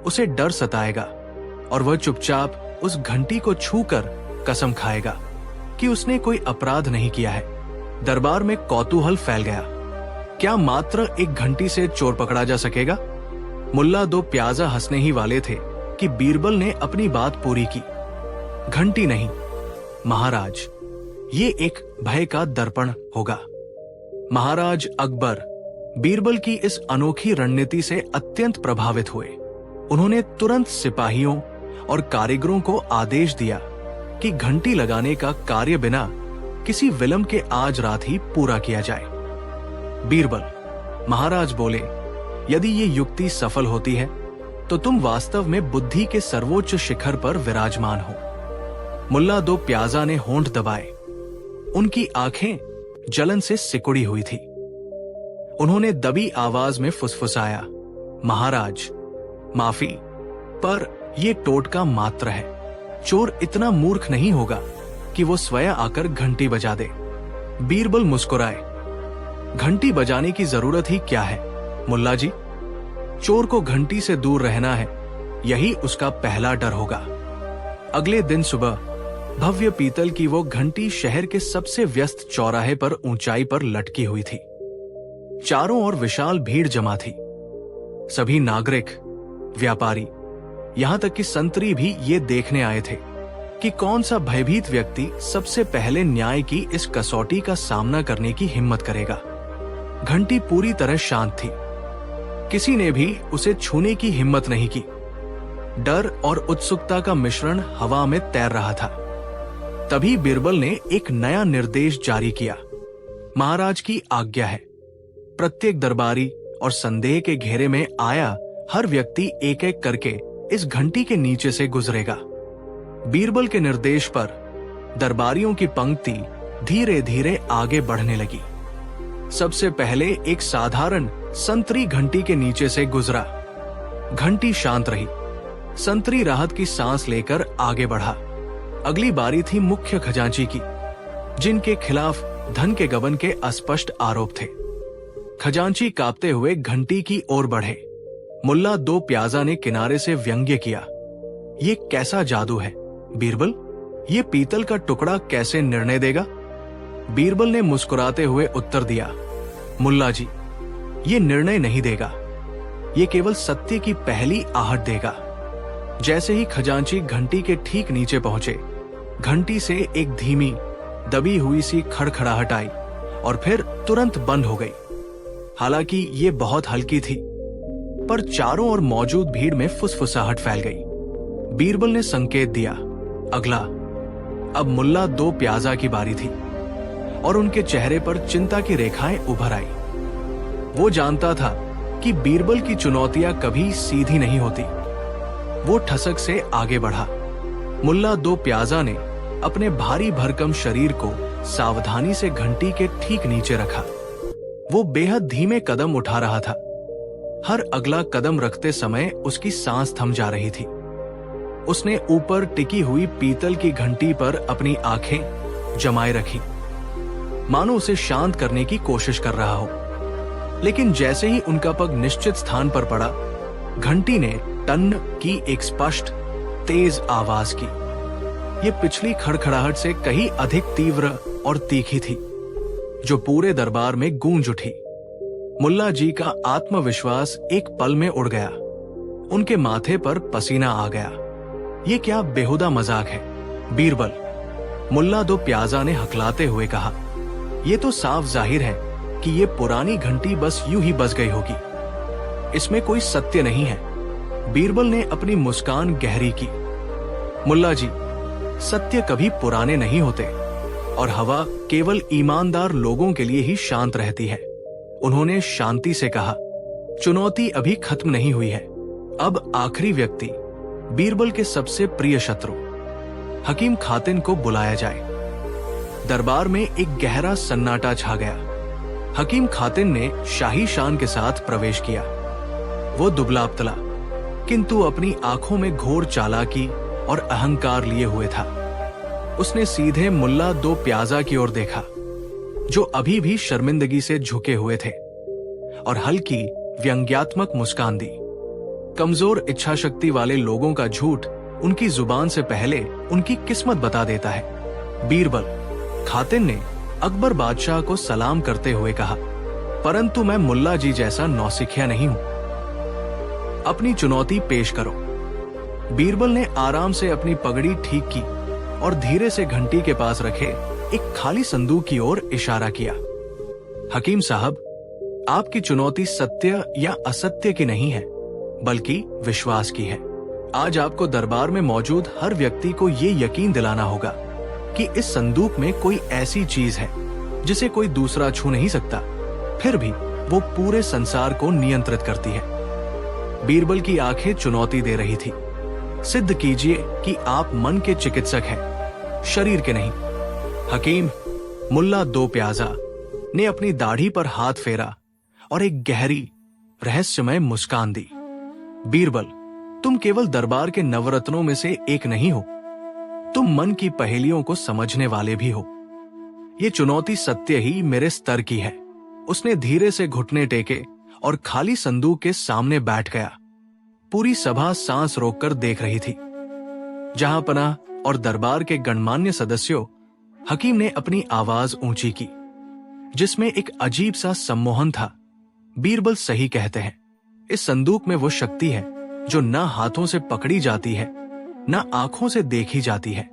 उसे डर सताएगा और वह चुपचाप उस घंटी को छूकर कसम खाएगा कि उसने कोई अपराध नहीं किया है। दरबार में कौतूहल फैल गया। क्या मात्र एक घंटी से चोर पकड़ा जा सकेगा? मुल्ला दो प्याजा हंसने ही वाले थे कि बीरबल ने अपनी बात पूरी की। घंटी नहीं महाराज, ये एक भय का दर्पण होगा। महाराज अकबर बीरबल की इस अनोखी रणनीति से अत्यंत प्रभावित हुए। उन्होंने तुरंत सिपाहियों और कारीगरों को आदेश दिया कि घंटी लगाने का कार्य बिना किसी विलंब के आज रात ही पूरा किया जाए। बीरबल, महाराज बोले, यदि ये युक्ति सफल होती है तो तुम वास्तव में बुद्धि के सर्वोच्च शिखर पर विराजमान हो। मुल्ला दो प्याजा ने होंठ दबाए। उनकी आंखें जलन से सिकुड़ी हुई थी। उन्होंने दबी आवाज में फुसफुसाया, महाराज, माफी, पर यह टोटका मात्र है। चोर इतना मूर्ख नहीं होगा कि वो स्वयं आकर घंटी बजा दे। बीरबल मुस्कुराए। घंटी बजाने की जरूरत ही क्या है मुल्ला जी? चोर को घंटी से दूर रहना है, यही उसका पहला डर होगा। अगले दिन सुबह भव्य पीतल की वो घंटी शहर के सबसे व्यस्त चौराहे पर ऊंचाई पर लटकी हुई थी। चारों ओर विशाल भीड़ जमा थी। सभी नागरिक, व्यापारी, यहां तक कि संतरी भी ये देखने आए थे कि कौन सा भयभीत व्यक्ति सबसे पहले न्याय की इस कसौटी का सामना करने की हिम्मत करेगा। घंटी पूरी तरह शांत थी। किसी ने भी उसे छूने की हिम्मत नहीं की। डर और उत्सुकता का मिश्रण हवा में तैर रहा था। तभी बीरबल ने एक नया निर्देश जारी किया। महाराज की आज्ञा है, प्रत्येक दरबारी और संदेह के घेरे में आया हर व्यक्ति एक एक करके इस घंटी के नीचे से गुजरेगा। बीरबल के निर्देश पर दरबारियों की पंक्ति धीरे धीरे आगे बढ़ने लगी। सबसे पहले एक साधारण संतरी घंटी के नीचे से गुजरा। घंटी शांत रही। संतरी राहत की सांस लेकर आगे बढ़ा। अगली बारी थी मुख्य खजांची की, जिनके खिलाफ धन के गबन के अस्पष्ट आरोप थे। खजांची कांपते हुए घंटी की ओर बढ़े। मुल्ला दो प्याजा ने किनारे से व्यंग्य किया, ये कैसा जादू है बीरबल? ये पीतल का टुकड़ा कैसे निर्णय देगा? बीरबल ने मुस्कुराते हुए उत्तर दिया, मुल्ला जी, ये निर्णय नहीं देगा, ये केवल सत्य की पहली आहट देगा। जैसे ही खजांची घंटी के ठीक नीचे पहुंचे, घंटी से एक धीमी दबी हुई सी खड़खड़ाहट आई और फिर तुरंत बंद हो गई। हालांकि ये बहुत हल्की थी, पर चारों ओर मौजूद भीड़ में फुसफुसाहट फैल गई। बीरबल ने संकेत दिया, अगला। अब मुल्ला दो प्याजा की बारी थी और उनके चेहरे पर चिंता की रेखाएं उभर आई। वो जानता था कि बीरबल की चुनौतियां कभी सीधी नहीं होती। वो ठसक से आगे बढ़ा। मुल्ला दो प्याजा ने अपने भारी भरकम शरीर को सावधानी से घंटी के ठीक नीचे रखा। वो बेहद धीमे कदम उठा रहा था। हर अगला कदम रखते समय उसकी सांस थम जा रही थी। उसने ऊपर टिकी हुई पीतल की घंटी पर अपनी आंखें जमाए रखी, मानो उसे शांत करने की कोशिश कर रहा हो। लेकिन जैसे ही उनका पग निश्चित स्थान पर पड़ा, घंटी ने टन की एक स्पष्ट, तेज आवाज की। ये पिछली खड़खड़ाहट से कहीं अधिक तीव्र और तीखी थी, जो पूरे दरबार में गूंज उठी। मुल्ला जी का आत्मविश्वास एक पल में उड़ गया। उनके माथे पर पसीना आ गया। ये क्या बेहुदा मजाक है बीरबल? मुल्ला दो प्याजा ने हकलाते हुए कहा, ये तो साफ जाहिर है कि ये पुरानी घंटी बस यूं ही बज गई होगी। इसमें कोई सत्य नहीं है। बीरबल ने अपनी मुस्कान गहरी की। मुल्ला जी, सत्य कभी पुराने नहीं होते और हवा केवल ईमानदार लोगों के लिए ही शांत रहती है। उन्होंने शांति से कहा, चुनौती अभी खत्म नहीं हुई है। अब आखिरी व्यक्ति, बीरबल के सबसे प्रिय शत्रु हकीम खातिन को बुलाया जाए। दरबार में एक गहरा सन्नाटा छा गया। हकीम खातिन ने शाही शान के साथ प्रवेश किया। वो दुबला-पतला, किंतु अपनी आंखों में घोर चालाकी और अहंकार लिए हुए था। उसने सीधे मुल्ला दो प्याजा की ओर देखा, जो अभी भी शर्मिंदगी से झुके हुए थे, और हल्की व्यंग्यात्मक मुस्कान दी। कमजोर इच्छा शक्ति वाले लोगों का झूठ उनकी जुबान से पहले उनकी किस्मत बता देता है। बीरबल, खातिन ने अकबर बादशाह को सलाम करते हुए कहा, परंतु मैं मुल्ला जी जैसा नौसिखिया नहीं हूं। अपनी चुनौती पेश करो। बीरबल ने आराम से अपनी पगड़ी ठीक की और धीरे से घंटी के पास रखे एक खाली संदूक की ओर इशारा किया। हकीम साहब, आपकी चुनौती सत्य या असत्य की नहीं है, बल्कि विश्वास की है। आज आपको दरबार में मौजूद हर व्यक्ति को ये यकीन दिलाना होगा कि इस संदूक में कोई ऐसी चीज है जिसे कोई दूसरा छू नहीं सकता, फिर भी वो पूरे संसार को नियंत्रित करती है। बीरबल की आंखें चुनौती दे रही थी। सिद्ध कीजिए कि आप मन के चिकित्सक हैं, शरीर के नहीं। हकीम मुल्ला दो प्याजा ने अपनी दाढ़ी पर हाथ फेरा और एक गहरी रहस्यमय मुस्कान दी। बीरबल, तुम केवल दरबार के नवरत्नों में से एक नहीं हो, तुम मन की पहेलियों को समझने वाले भी हो। ये चुनौती सत्य ही मेरे स्तर की है। उसने धीरे से घुटने टेके और खाली संदूक के सामने बैठ गया। पूरी सभा सांस रोककर देख रही थी। जहां पनाह और दरबार के गणमान्य सदस्यों, हकीम ने अपनी आवाज ऊंची की, जिसमें एक अजीब सा सम्मोहन था। बीरबल सही कहते हैं, इस संदूक में वो शक्ति है जो न हाथों से पकड़ी जाती है, न आंखों से देखी जाती है,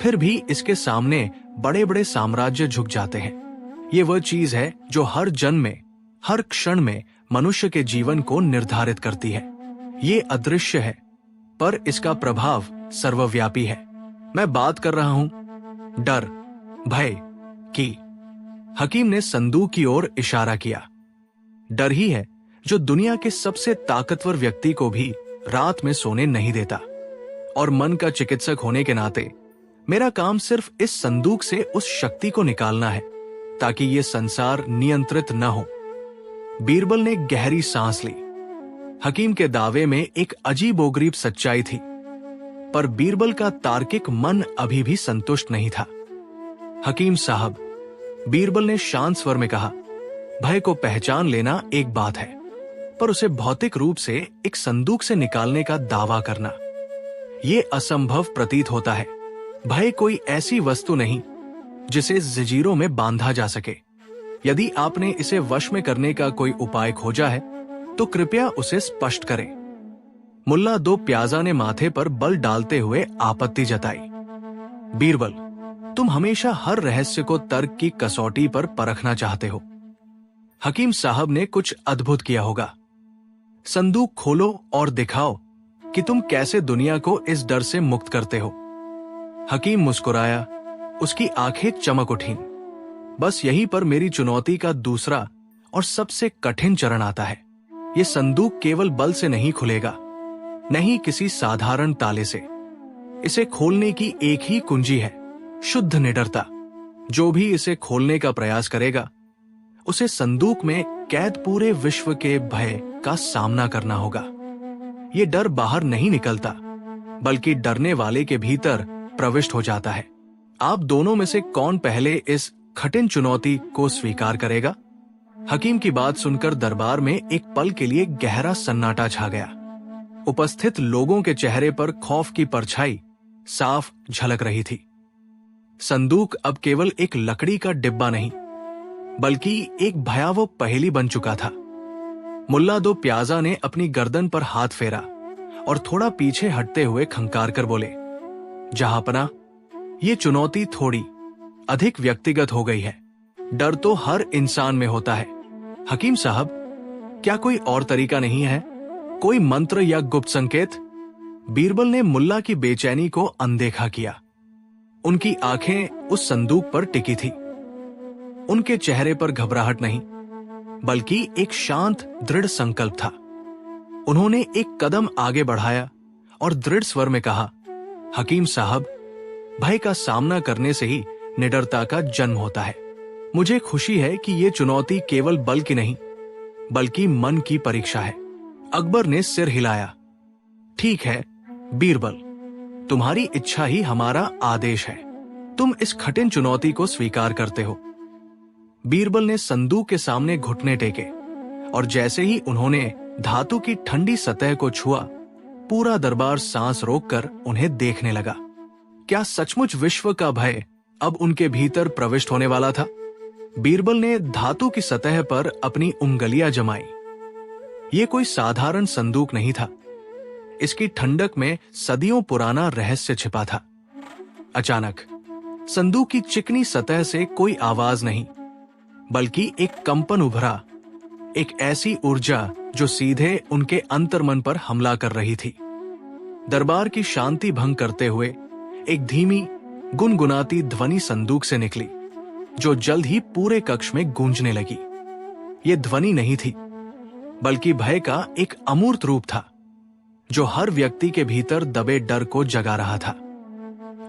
फिर भी इसके सामने बड़े बड़े साम्राज्य झुक जाते हैं। ये वह चीज है जो हर जन्म में, हर क्षण में मनुष्य के जीवन को निर्धारित करती है। ये अदृश्य है, पर इसका प्रभाव सर्वव्यापी है। मैं बात कर रहा हूं डर, भय की। हकीम ने संदूक की ओर इशारा किया। डर ही है जो दुनिया के सबसे ताकतवर व्यक्ति को भी रात में सोने नहीं देता। और मन का चिकित्सक होने के नाते मेरा काम सिर्फ इस संदूक से उस शक्ति को निकालना है ताकि ये संसार नियंत्रित न हो। बीरबल ने गहरी सांस ली। हकीम के दावे में एक अजीबोगरीब सच्चाई थी, पर बीरबल का तार्किक मन अभी भी संतुष्ट नहीं था। हकीम साहब, बीरबल ने शांत स्वर में कहा, भय को पहचान लेना एक बात है, पर उसे भौतिक रूप से एक संदूक से निकालने का दावा करना, ये असंभव प्रतीत होता है। भय कोई ऐसी वस्तु नहीं जिसे जंजीरों में बांधा जा सके। यदि आपने इसे वश में करने का कोई उपाय खोजा है तो कृपया उसे स्पष्ट करें। मुल्ला दो प्याजा ने माथे पर बल डालते हुए आपत्ति जताई। बीरबल, तुम हमेशा हर रहस्य को तर्क की कसौटी पर परखना चाहते हो। हकीम साहब ने कुछ अद्भुत किया होगा। संदूक खोलो और दिखाओ कि तुम कैसे दुनिया को इस डर से मुक्त करते हो। हकीम मुस्कुराया, उसकी आंखें चमक उठीं। बस यहीं पर मेरी चुनौती का दूसरा और सबसे कठिन चरण आता है। ये संदूक केवल बल से नहीं खुलेगा, नहीं किसी साधारण ताले से। इसे खोलने की एक ही कुंजी है, शुद्ध निडरता। जो भी इसे खोलने का प्रयास करेगा, उसे संदूक में कैद पूरे विश्व के भय का सामना करना होगा। ये डर बाहर नहीं निकलता, बल्कि डरने वाले के भीतर प्रविष्ट हो जाता है। आप दोनों में से कौन पहले इस कठिन चुनौती को स्वीकार करेगा? हकीम की बात सुनकर दरबार में एक पल के लिए गहरा सन्नाटा छा गया। उपस्थित लोगों के चेहरे पर खौफ की परछाई साफ झलक रही थी। संदूक अब केवल एक लकड़ी का डिब्बा नहीं, बल्कि एक भयावह पहेली बन चुका था। मुल्ला दो प्याजा ने अपनी गर्दन पर हाथ फेरा और थोड़ा पीछे हटते हुए खंकार कर बोले, जहांपना, ये चुनौती थोड़ी अधिक व्यक्तिगत हो गई है। डर तो हर इंसान में होता है। हकीम साहब, क्या कोई और तरीका नहीं है? कोई मंत्र या गुप्त संकेत? बीरबल ने मुल्ला की बेचैनी को अनदेखा किया। उनकी आंखें उस संदूक पर टिकी थी। उनके चेहरे पर घबराहट नहीं, बल्कि एक शांत दृढ़ संकल्प था। उन्होंने एक कदम आगे बढ़ाया और दृढ़ स्वर में कहा, हकीम साहब, भय का सामना करने से ही निडरता का जन्म होता है। मुझे खुशी है कि ये चुनौती केवल बल की नहीं, बल्कि मन की परीक्षा है। अकबर ने सिर हिलाया। ठीक है बीरबल, तुम्हारी इच्छा ही हमारा आदेश है। तुम इस कठिन चुनौती को स्वीकार करते हो। बीरबल ने संदूक के सामने घुटने टेके और जैसे ही उन्होंने धातु की ठंडी सतह को छुआ, पूरा दरबार सांस रोककर उन्हें देखने लगा। क्या सचमुच विश्व का भय अब उनके भीतर प्रविष्ट होने वाला था? बीरबल ने धातु की सतह पर अपनी उंगलियां जमाई। ये कोई साधारण संदूक नहीं था। इसकी ठंडक में सदियों पुराना रहस्य छिपा था। अचानक संदूक की चिकनी सतह से कोई आवाज नहीं, बल्कि एक कंपन उभरा, एक ऐसी ऊर्जा जो सीधे उनके अंतर्मन पर हमला कर रही थी। दरबार की शांति भंग करते हुए एक धीमी गुनगुनाती ध्वनि संदूक से निकली, जो जल्द ही पूरे कक्ष में गूंजने लगी। ये ध्वनि नहीं थी, बल्कि भय का एक अमूर्त रूप था, जो हर व्यक्ति के भीतर दबे डर को जगा रहा था।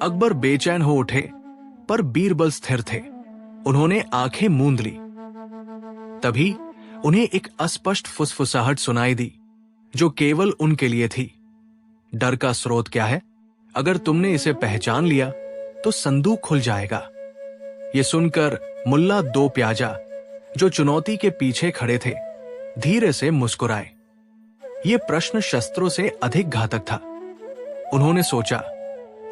अकबर बेचैन हो उठे, पर बीरबल स्थिर थे। उन्होंने आंखें मूंद ली। तभी उन्हें एक अस्पष्ट फुसफुसाहट सुनाई दी, जो केवल उनके लिए थी। डर का स्रोत क्या है? अगर तुमने इसे पहचान लिया तो संदूक खुल जाएगा। ये सुनकर मुल्ला दो प्याजा, जो चुनौती के पीछे खड़े थे, धीरे से मुस्कुराए। ये प्रश्न शस्त्रों से अधिक घातक था। उन्होंने सोचा,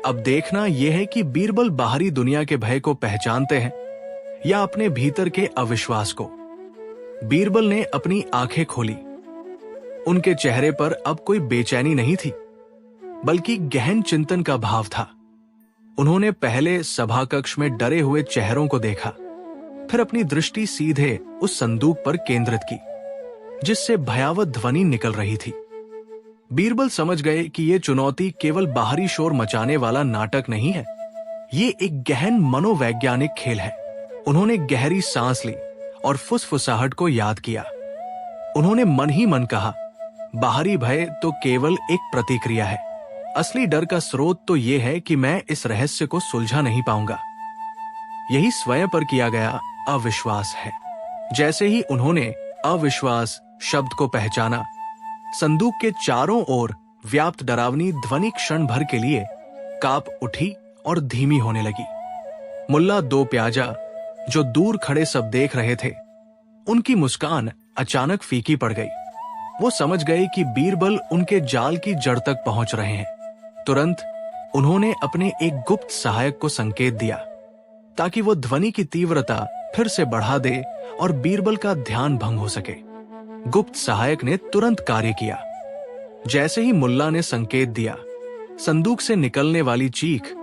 अब देखना यह है कि बीरबल बाहरी दुनिया के भय को पहचानते हैं या अपने भीतर के अविश्वास को। बीरबल ने अपनी आंखें खोली। उनके चेहरे पर अब कोई बेचैनी नहीं थी, बल्कि गहन चिंतन का भाव था। उन्होंने पहले सभा कक्ष में डरे हुए चेहरों को देखा, फिर अपनी दृष्टि सीधे उस संदूक पर केंद्रित की, जिससे भयावह ध्वनि निकल रही थी। बीरबल समझ गए कि यह चुनौती केवल बाहरी शोर मचाने वाला नाटक नहीं है, ये एक गहन मनोवैज्ञानिक खेल है। उन्होंने गहरी सांस ली और फुसफुसाहट को याद किया। उन्होंने मन ही मन कहा, बाहरी भय तो केवल एक प्रतिक्रिया है, असली डर का स्रोत तो यह है कि मैं इस रहस्य को सुलझा नहीं पाऊंगा। यही स्वयं पर किया गया अविश्वास है। जैसे ही उन्होंने अविश्वास शब्द को पहचाना, संदूक के चारों ओर व्याप्त डरावनी ध्वनि क्षण भर के लिए कांप उठी और धीमी होने लगी। मुल्ला दो प्याजा, जो दूर खड़े सब देख रहे थे, उनकी मुस्कान अचानक फीकी पड़ गई। वो समझ गए कि बीरबल उनके जाल की जड़ तक पहुंच रहे हैं। तुरंत उन्होंने अपने एक गुप्त सहायक को संकेत दिया, ताकि वो ध्वनि की तीव्रता फिर से बढ़ा दे और बीरबल का ध्यान भंग हो सके। गुप्त सहायक ने तुरंत कार्य किया। जैसे ही मुल्ला ने संकेत दिया, संदूक से निकलने वाली चीख,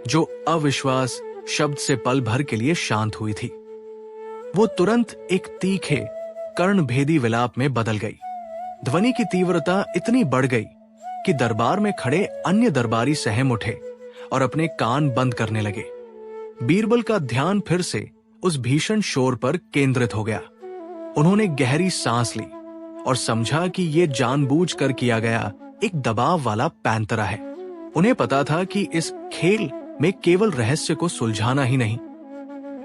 जो अविश्वास शब्द से पल भर के लिए शांत हुई थी, वो तुरंत एक तीखे कर्णभेदी विलाप में बदल गई। ध्वनि की तीव्रता इतनी बढ़ गई कि दरबार में खड़े अन्य दरबारी सहम उठे और अपने कान बंद करने लगे। बीरबल का ध्यान फिर से उस भीषण शोर पर केंद्रित हो गया। उन्होंने गहरी सांस ली और समझा कि यह जानबूझकर किया गया एक दबाव वाला पैंतरा है। उन्हें पता था कि इस खेल में केवल रहस्य को सुलझाना ही नहीं,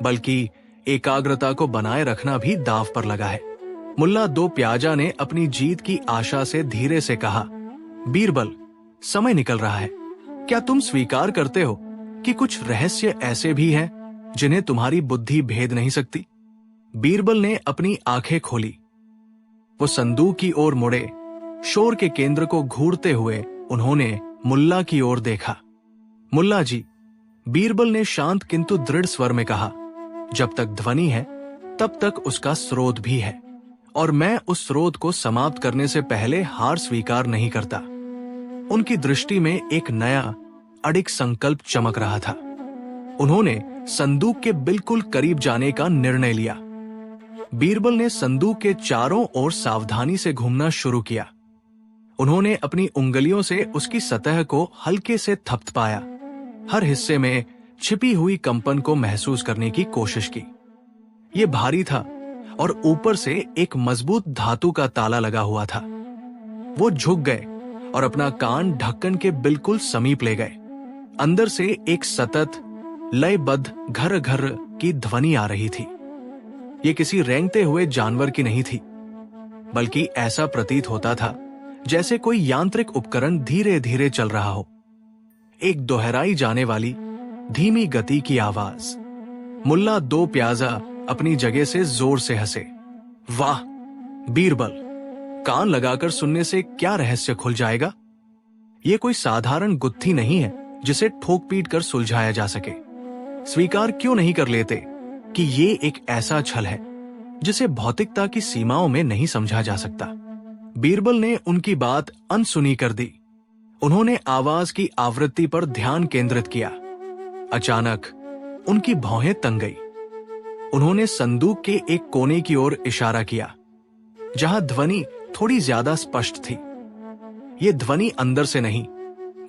बल्कि एकाग्रता को बनाए रखना भी दांव पर लगा है। मुल्ला दो प्याजा ने अपनी जीत की आशा से धीरे से कहा, बीरबल, समय निकल रहा है। क्या तुम स्वीकार करते हो कि कुछ रहस्य ऐसे भी हैं जिन्हें तुम्हारी बुद्धि भेद नहीं सकती? बीरबल ने अपनी आंखें खोली। वो संदूक की ओर मुड़े। शोर के केंद्र को घूरते हुए उन्होंने मुल्ला की ओर देखा। मुल्ला जी, बीरबल ने शांत किंतु दृढ़ स्वर में कहा, जब तक ध्वनि है तब तक उसका स्रोत भी है, और मैं उस स्रोत को समाप्त करने से पहले हार स्वीकार नहीं करता। उनकी दृष्टि में एक नया अडिग संकल्प चमक रहा था। उन्होंने संदूक के बिल्कुल करीब जाने का निर्णय लिया। बीरबल ने संदूक के चारों ओर सावधानी से घूमना शुरू किया। उन्होंने अपनी उंगलियों से उसकी सतह को हल्के से थपथपाया, हर हिस्से में छिपी हुई कंपन को महसूस करने की कोशिश की। यह भारी था और ऊपर से एक मजबूत धातु का ताला लगा हुआ था। वो झुक गए और अपना कान ढक्कन के बिल्कुल समीप ले गए। अंदर से एक सतत लयबद्ध घर घर की ध्वनि आ रही थी। ये किसी रेंगते हुए जानवर की नहीं थी, बल्कि ऐसा प्रतीत होता था जैसे कोई यांत्रिक उपकरण धीरे धीरे चल रहा हो। एक दोहराई जाने वाली धीमी गति की आवाज। मुल्ला दो प्याजा अपनी जगह से जोर से हंसे। वाह बीरबल, कान लगाकर सुनने से क्या रहस्य खुल जाएगा? यह कोई साधारण गुत्थी नहीं है जिसे ठोक पीट कर सुलझाया जा सके। स्वीकार क्यों नहीं कर लेते कि ये एक ऐसा छल है जिसे भौतिकता की सीमाओं में नहीं समझा जा सकता? बीरबल ने उनकी बात अनसुनी कर दी। उन्होंने आवाज की आवृत्ति पर ध्यान केंद्रित किया। अचानक उनकी भौहें तंग गई। उन्होंने संदूक के एक कोने की ओर इशारा किया, जहां ध्वनि थोड़ी ज्यादा स्पष्ट थी। ये ध्वनि अंदर से नहीं,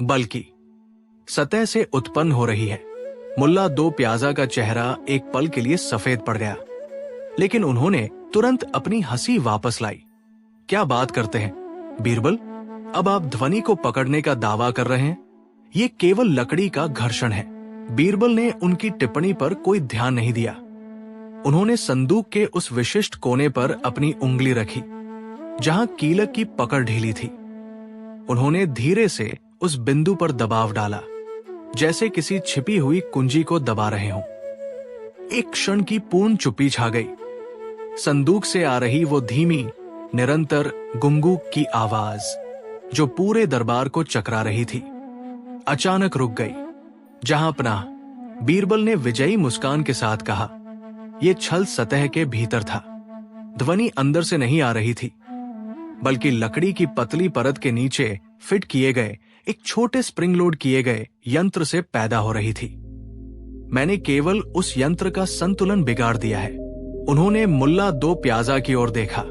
बल्कि सतह से उत्पन्न हो रही है। मुल्ला दो प्याजा का चेहरा एक पल के लिए सफेद पड़ गया, लेकिन उन्होंने तुरंत अपनी हंसी वापस लाई। क्या बात करते हैं बीरबल, अब आप ध्वनि को पकड़ने का दावा कर रहे हैं? ये केवल लकड़ी का घर्षण है। बीरबल ने उनकी टिप्पणी पर कोई ध्यान नहीं दिया। उन्होंने संदूक के उस विशिष्ट कोने पर अपनी उंगली रखी जहां कीलक की पकड़ ढीली थी। उन्होंने धीरे से उस बिंदु पर दबाव डाला, जैसे किसी छिपी हुई कुंजी को दबा रहे हों। एक क्षण की पूर्ण चुप्पी छा गई। संदूक से आ रही वो धीमी, निरंतर गुंगूक की आवाज, जो पूरे दरबार को चकरा रही थी, अचानक रुक गई। जहां पनाह, बीरबल ने विजयी मुस्कान के साथ कहा। यह छल सतह के भीतर था। ध्वनि अंदर से नहीं आ रही थी, बल्कि लकड़ी की पतली परत के नीचे फिट किए गए एक छोटे स्प्रिंग लोड किए गए यंत्र से पैदा हो रही थी। मैंने केवल उस यंत्र का संतुलन बिगाड़ दिया है। उन्होंने मुल्ला दो प्याजा की ओर देखा।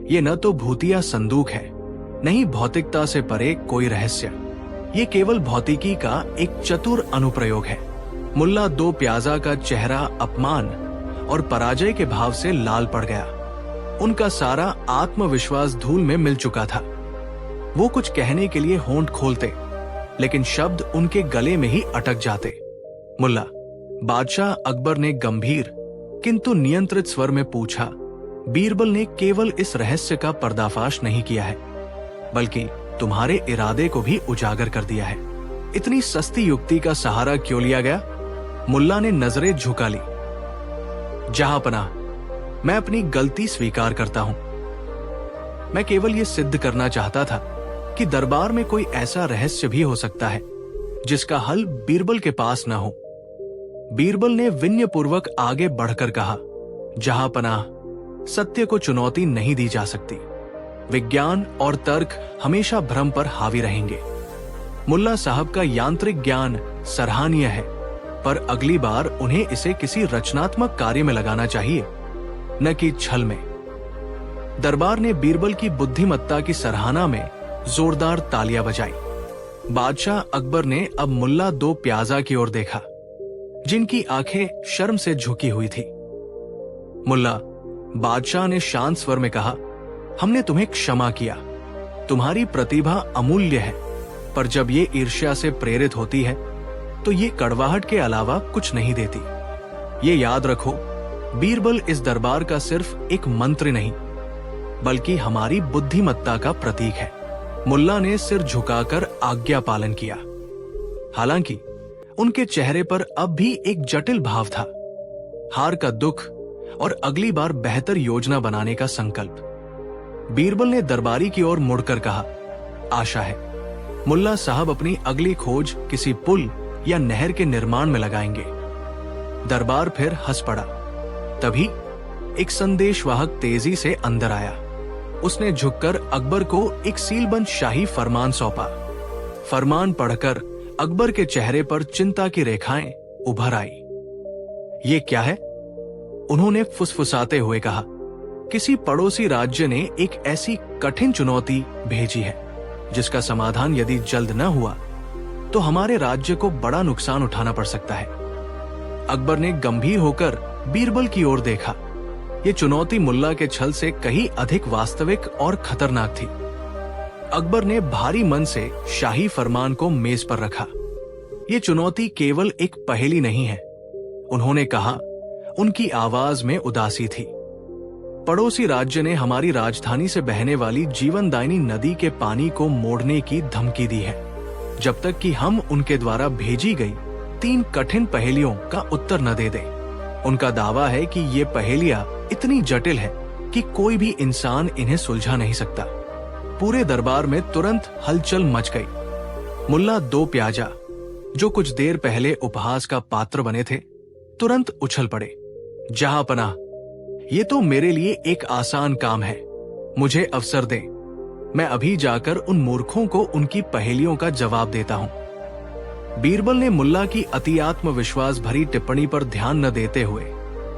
ये न तो भूतिया संदूक है, न ही भौतिकता से परे कोई रहस्य। ये केवल भौतिकी का एक चतुर अनुप्रयोग है। मुल्ला दो प्याजा का चेहरा अपमान और पराजय के भाव से लाल पड़ गया। उनका सारा आत्मविश्वास धूल में मिल चुका था। वो कुछ कहने के लिए होंठ खोलते, लेकिन शब्द उनके गले में ही अटक जाते। मुल्ला, बादशाह अकबर ने गंभीर किंतु नियंत्रित स्वर में पूछा। बीरबल ने केवल इस रहस्य का पर्दाफाश नहीं किया है, बल्कि तुम्हारे इरादे को भी उजागर कर दिया है। इतनी सस्ती युक्ति का सहारा क्यों लिया गया? मुल्ला ने नजरें झुका ली। जहांपनाह, मैं अपनी गलती स्वीकार करता हूं। मैं केवल यह सिद्ध करना चाहता था कि दरबार में कोई ऐसा रहस्य भी हो सकता है जिसका हल बीरबल के पास न हो। बीरबल ने विनयपूर्वक आगे बढ़कर कहा, जहांपनाह, सत्य को चुनौती नहीं दी जा सकती। विज्ञान और तर्क हमेशा भ्रम पर हावी रहेंगे। मुल्ला साहब का यांत्रिक ज्ञान सराहनीय है, पर अगली बार उन्हें इसे किसी रचनात्मक कार्य में लगाना चाहिए, न कि छल में। दरबार ने बीरबल की बुद्धिमत्ता की सराहना में जोरदार तालियां बजाई। बादशाह अकबर ने अब मुल्ला दो प्याजा की ओर देखा, जिनकी आंखें शर्म से झुकी हुई थी। मुल्ला, बादशाह ने शांत स्वर में कहा, हमने तुम्हें क्षमा किया। तुम्हारी प्रतिभा अमूल्य है, पर जब ये ईर्ष्या से प्रेरित होती है तो ये कड़वाहट के अलावा कुछ नहीं देती। ये याद रखो, बीरबल इस दरबार का सिर्फ एक मंत्री नहीं, बल्कि हमारी बुद्धिमत्ता का प्रतीक है। मुल्ला ने सिर झुकाकर आज्ञा पालन किया। हालांकि उनके चेहरे पर अब भी एक जटिल भाव था, हार का दुख और अगली बार बेहतर योजना बनाने का संकल्प। बीरबल ने दरबारी की ओर मुड़कर कहा, आशा है मुल्ला साहब अपनी अगली खोज किसी पुल या नहर के निर्माण में लगाएंगे। दरबार फिर हंस पड़ा। तभी एक संदेशवाहक तेजी से अंदर आया। उसने झुककर अकबर को एक सीलबंद शाही फरमान सौंपा। फरमान पढ़कर अकबर के चेहरे पर चिंता की रेखाएं उभर आई। ये क्या है? उन्होंने फुसफुसाते हुए कहा, किसी पड़ोसी राज्य ने एक ऐसी कठिन चुनौती भेजी है जिसका समाधान यदि जल्द न हुआ तो हमारे राज्य को बड़ा नुकसान उठाना पड़ सकता है। अकबर ने गंभीर होकर बीरबल की ओर देखा। ये चुनौती मुल्ला के छल से कहीं अधिक वास्तविक और खतरनाक थी। अकबर ने भारी मन से शाही फरमान को मेज पर रखा। ये चुनौती केवल एक पहेली नहीं है, उन्होंने कहा। उनकी आवाज में उदासी थी। पड़ोसी राज्य ने हमारी राजधानी से बहने वाली जीवनदायिनी नदी के पानी को मोड़ने की धमकी दी है, जब तक कि हम उनके द्वारा भेजी गई 3 कठिन पहेलियों का उत्तर न दे दें। उनका दावा है कि ये पहेलियां इतनी जटिल है कि कोई भी इंसान इन्हें सुलझा नहीं सकता। पूरे दरबार में तुरंत हलचल मच गई। मुल्ला दो प्याजा, जो कुछ देर पहले उपहास का पात्र बने थे, तुरंत उछल पड़े। जहांपनाह, ये तो मेरे लिए एक आसान काम है। मुझे अवसर दें। मैं अभी जाकर उन मूर्खों को उनकी पहेलियों का जवाब देता हूं। बीरबल ने मुल्ला की अति आत्मविश्वास भरी टिप्पणी पर ध्यान न देते हुए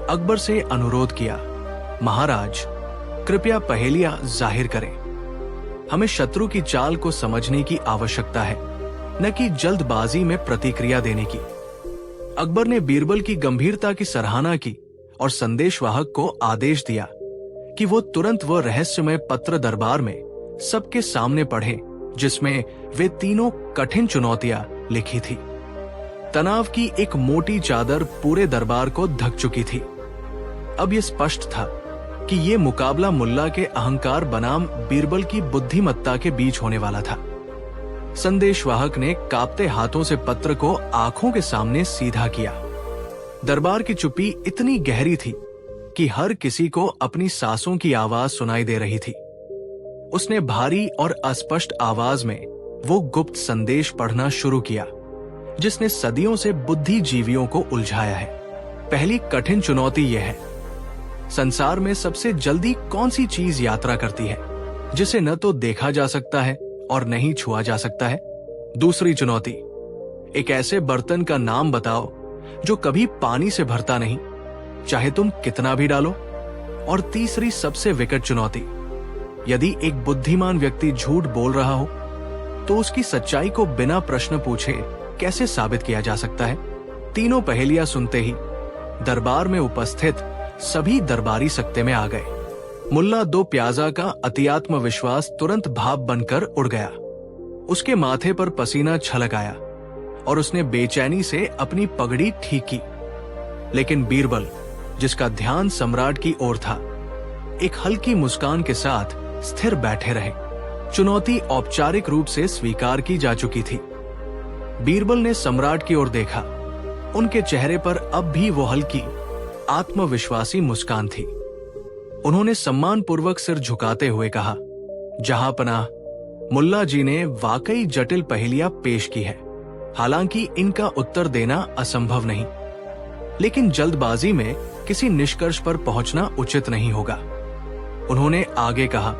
अकबर से अनुरोध किया, महाराज, कृपया पहेलियां जाहिर करें। हमें शत्रु की चाल को समझने की आवश्यकता है, न कि जल्दबाजी में प्रतिक्रिया देने की। अकबर ने बीरबल की गंभीरता की सराहना की और संदेशवाहक को आदेश दिया कि वो तुरंत वह रहस्यमय पत्र दरबार में सबके सामने पढ़े जिसमें वे तीनों कठिन चुनौतियां लिखी थी। तनाव की एक मोटी चादर पूरे दरबार को ढक चुकी थी। अब यह स्पष्ट था कि ये मुकाबला मुल्ला के अहंकार बनाम बीरबल की बुद्धिमत्ता के बीच होने वाला था। संदेशवाहक ने कांपते हाथों से पत्र को आंखों के सामने सीधा किया। दरबार की चुप्पी इतनी गहरी थी कि हर किसी को अपनी सांसों की आवाज सुनाई दे रही थी। उसने भारी और अस्पष्ट आवाज में वो गुप्त संदेश पढ़ना शुरू किया जिसने सदियों से बुद्धिजीवियों को उलझाया है। पहली कठिन चुनौती यह है, संसार में सबसे जल्दी कौन सी चीज यात्रा करती है जिसे न तो देखा जा सकता है और नहीं छुआ जा सकता है? दूसरी चुनौती, एक ऐसे बर्तन का नाम बताओ जो कभी पानी से भरता नहीं, चाहे तुम कितना भी डालो। और तीसरी सबसे विकट चुनौती, यदि एक बुद्धिमान व्यक्ति झूठ बोल रहा हो तो उसकी सच्चाई को बिना प्रश्न पूछे कैसे साबित किया जा सकता है? तीनों पहेलियां सुनते ही दरबार में उपस्थित सभी दरबारी सकते में आ गए। मुल्ला दो प्याजा का अतिआत्म विश्वास तुरंत भाप बनकर उड़ गया। उसके माथे पर पसीना छलक आया और उसने बेचैनी से अपनी पगड़ी ठीक की। लेकिन बीरबल, जिसका ध्यान सम्राट की ओर था, एक हल्की मुस्कान के साथ स्थिर बैठे रहे। चुनौती औपचारिक रूप से स्वीकार की जा चुकी थी। बीरबल ने सम्राट की ओर देखा। उनके चेहरे पर अब भी वो हल्की आत्मविश्वासी मुस्कान थी। उन्होंने सम्मानपूर्वक सिर झुकाते हुए कहा, जहांपनाह, मुल्ला जी ने वाकई जटिल पहेलियां पेश की है। हालांकि इनका उत्तर देना असंभव नहीं, लेकिन जल्दबाजी में किसी निष्कर्ष पर पहुंचना उचित नहीं होगा। उन्होंने आगे कहा,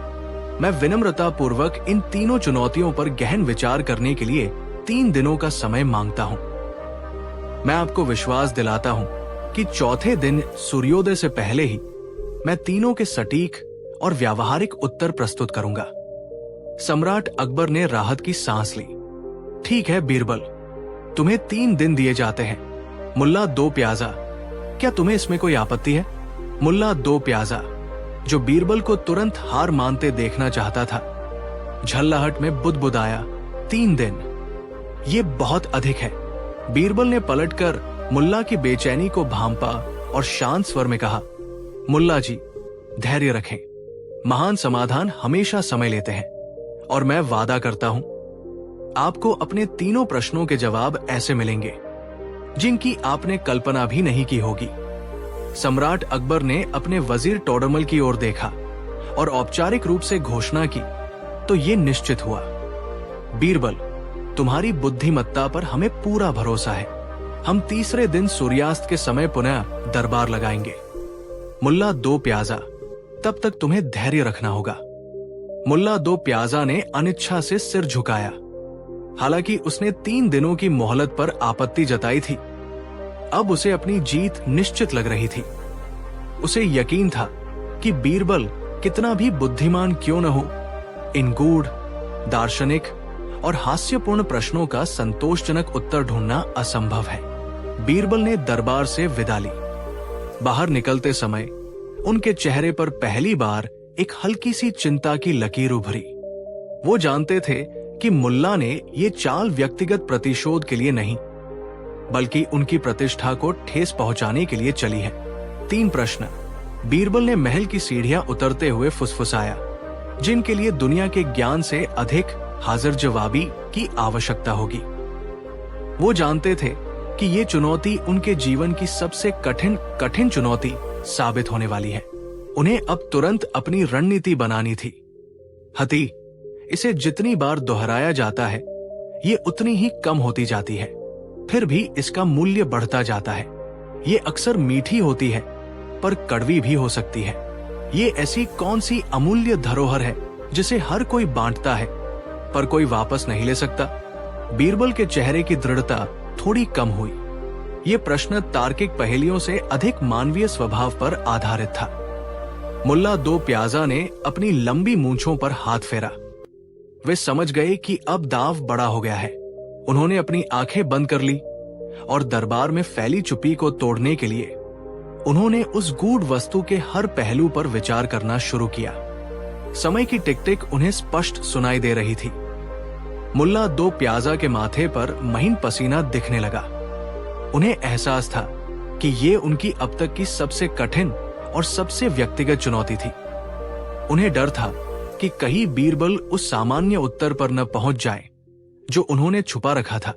मैं विनम्रता पूर्वक इन तीनों चुनौतियों पर गहन विचार करने के लिए 3 दिनों का समय मांगता हूं। मैं आपको विश्वास दिलाता हूं कि चौथे दिन सूर्योदय से पहले ही मैं तीनों के सटीक और व्यावहारिक उत्तर प्रस्तुत करूंगा। सम्राट अकबर ने राहत की सांस ली। ठीक है बीरबल, तुम्हें 3 दिन दिए जाते हैं। मुल्ला दो प्याजा, क्या तुम्हें इसमें कोई आपत्ति है? मुल्ला दो प्याजा, जो बीरबल को तुरंत हार मानते देखना चाहता था, झल्लाहट में बुदबुदाया, 3 दिन, ये बहुत अधिक है। बीरबल ने पलटकर मुल्ला की बेचैनी को भांपा और शांत स्वर में कहा, मुल्ला जी, धैर्य रखें। महान समाधान हमेशा समय लेते हैं और मैं वादा करता हूं आपको अपने तीनों प्रश्नों के जवाब ऐसे मिलेंगे जिनकी आपने कल्पना भी नहीं की होगी। सम्राट अकबर ने अपने वजीर टोडरमल की ओर देखा और औपचारिक रूप से घोषणा की तो ये निश्चित हुआ, बीरबल, तुम्हारी बुद्धिमत्ता पर हमें पूरा भरोसा है। हम तीसरे दिन सूर्यास्त के समय पुनः दरबार लगाएंगे। मुल्ला दो प्याजा, तब तक तुम्हें धैर्य रखना होगा। मुल्ला दो प्याजा ने अनिच्छा से सिर झुकाया। हालांकि उसने 3 दिनों की मोहलत पर आपत्ति जताई थी, अब उसे अपनी जीत निश्चित लग रही थी। उसे यकीन था कि बीरबल कितना भी बुद्धिमान क्यों न हो, इन गूढ़, दार्शनिक और हास्यपूर्ण प्रश्नों का संतोषजनक उत्तर ढूंढना असंभव है। बीरबल ने दरबार से विदा ली। बाहर निकलते समय उनके चेहरे पर पहली बार एक हल्की सी चिंता की लकीर उभरी। वो जानते थे कि मुल्ला ने ये चाल व्यक्तिगत प्रतिशोध के लिए नहीं, बल्कि उनकी प्रतिष्ठा को ठेस पहुंचाने के लिए चली है। 3 प्रश्न बीरबल ने महल की सीढ़ियां उतरते हुए फुसफुसाया, जिनके लिए दुनिया के ज्ञान से अधिक हाजिर जवाबी की आवश्यकता होगी। वो जानते थे कि ये चुनौती उनके जीवन की सबसे कठिन चुनौती साबित होने वाली है। उन्हें अब तुरंत अपनी रणनीति बनानी थी। हती, इसे जितनी बार दोहराया जाता है, ये उतनी ही कम होती जाती है, फिर भी इसका मूल्य बढ़ता जाता है। ये अक्सर मीठी होती है, पर कड़वी भी हो सकती है। ये ऐसी कौन सी अमूल्य धरोहर है जिसे हर कोई बांटता है, पर कोई वापस नहीं ले सकता? बीरबल के चेहरे की दृढ़ता थोड़ी कम हुई। ये प्रश्न तार्किक पहेलियों से अधिक मानवीय स्वभाव पर आधारित था। मुल्ला दो प्याजा ने अपनी लंबी मूंछों पर हाथ फेरा। वे समझ गए कि अब दांव बड़ा हो गया है। उन्होंने अपनी आंखें बंद कर ली और दरबार में फैली चुप्पी को तोड़ने के लिए उन्होंने उस गूढ़ वस्तु के हर पहलू पर विचार करना शुरू किया। समय की टिक टिक उन्हें स्पष्ट सुनाई दे रही थी। मुल्ला दो प्याजा के माथे पर महीन पसीना दिखने लगा। उन्हें एहसास था कि ये उनकी अब तक की सबसे कठिन और सबसे व्यक्तिगत चुनौती थी। उन्हें डर था कि कहीं बीरबल उस सामान्य उत्तर पर न पहुंच जाए जो उन्होंने छुपा रखा था,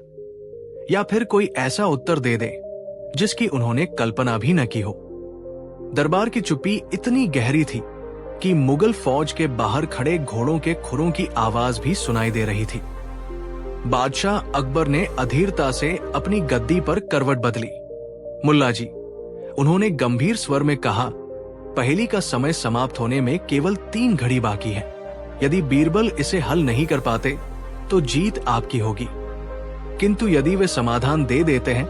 या फिर कोई ऐसा उत्तर दे दे जिसकी उन्होंने कल्पना भी न की हो। दरबार की चुप्पी इतनी गहरी थी कि मुगल फौज के बाहर खड़े घोड़ों के खुरों की आवाज भी सुनाई दे रही थी। बादशाह अकबर ने अधीरता से अपनी गद्दी पर करवट बदली। मुल्ला जी, उन्होंने गंभीर स्वर में कहा, पहेली का समय समाप्त होने में केवल 3 घड़ी बाकी है। यदि बीरबल इसे हल नहीं कर पाते तो जीत आपकी होगी, किंतु यदि वे समाधान दे देते हैं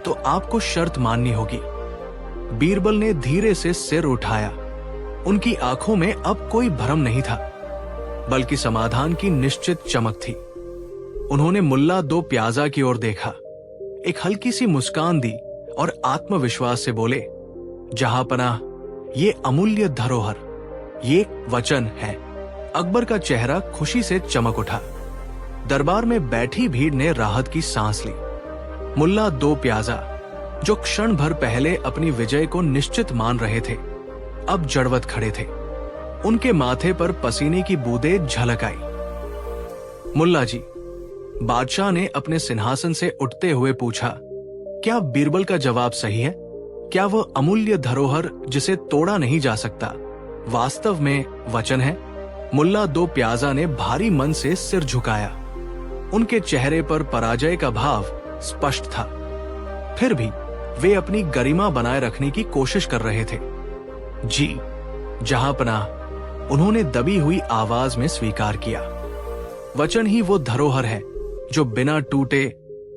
तो आपको शर्त माननी होगी। बीरबल ने धीरे से सिर उठाया। उनकी आंखों में अब कोई भ्रम नहीं था, बल्कि समाधान की निश्चित चमक थी। उन्होंने मुल्ला दो प्याजा की ओर देखा, एक हल्की सी मुस्कान दी और आत्मविश्वास से बोले, जहांपनाह, ये अमूल्य धरोहर, ये वचन है। अकबर का चेहरा खुशी से चमक उठा। दरबार में बैठी भीड़ ने राहत की सांस ली। मुल्ला दो प्याजा, जो क्षण भर पहले अपनी विजय को निश्चित मान रहे थे, अब जड़वत खड़े थे। उनके माथे पर पसीने की बूंदें झलक आई। मुल्ला जी, बादशाह ने अपने सिंहासन से उठते हुए पूछा, क्या बीरबल का जवाब सही है? क्या वह अमूल्य धरोहर जिसे तोड़ा नहीं जा सकता वास्तव में वचन है? मुल्ला दो प्याजा ने भारी मन से सिर झुकाया। उनके चेहरे पर पराजय का भाव स्पष्ट था, फिर भी वे अपनी गरिमा बनाए रखने की कोशिश कर रहे थे। जी, जहांपनाह, उन्होंने दबी हुई आवाज में स्वीकार किया। वचन ही वो धरोहर है जो बिना टूटे,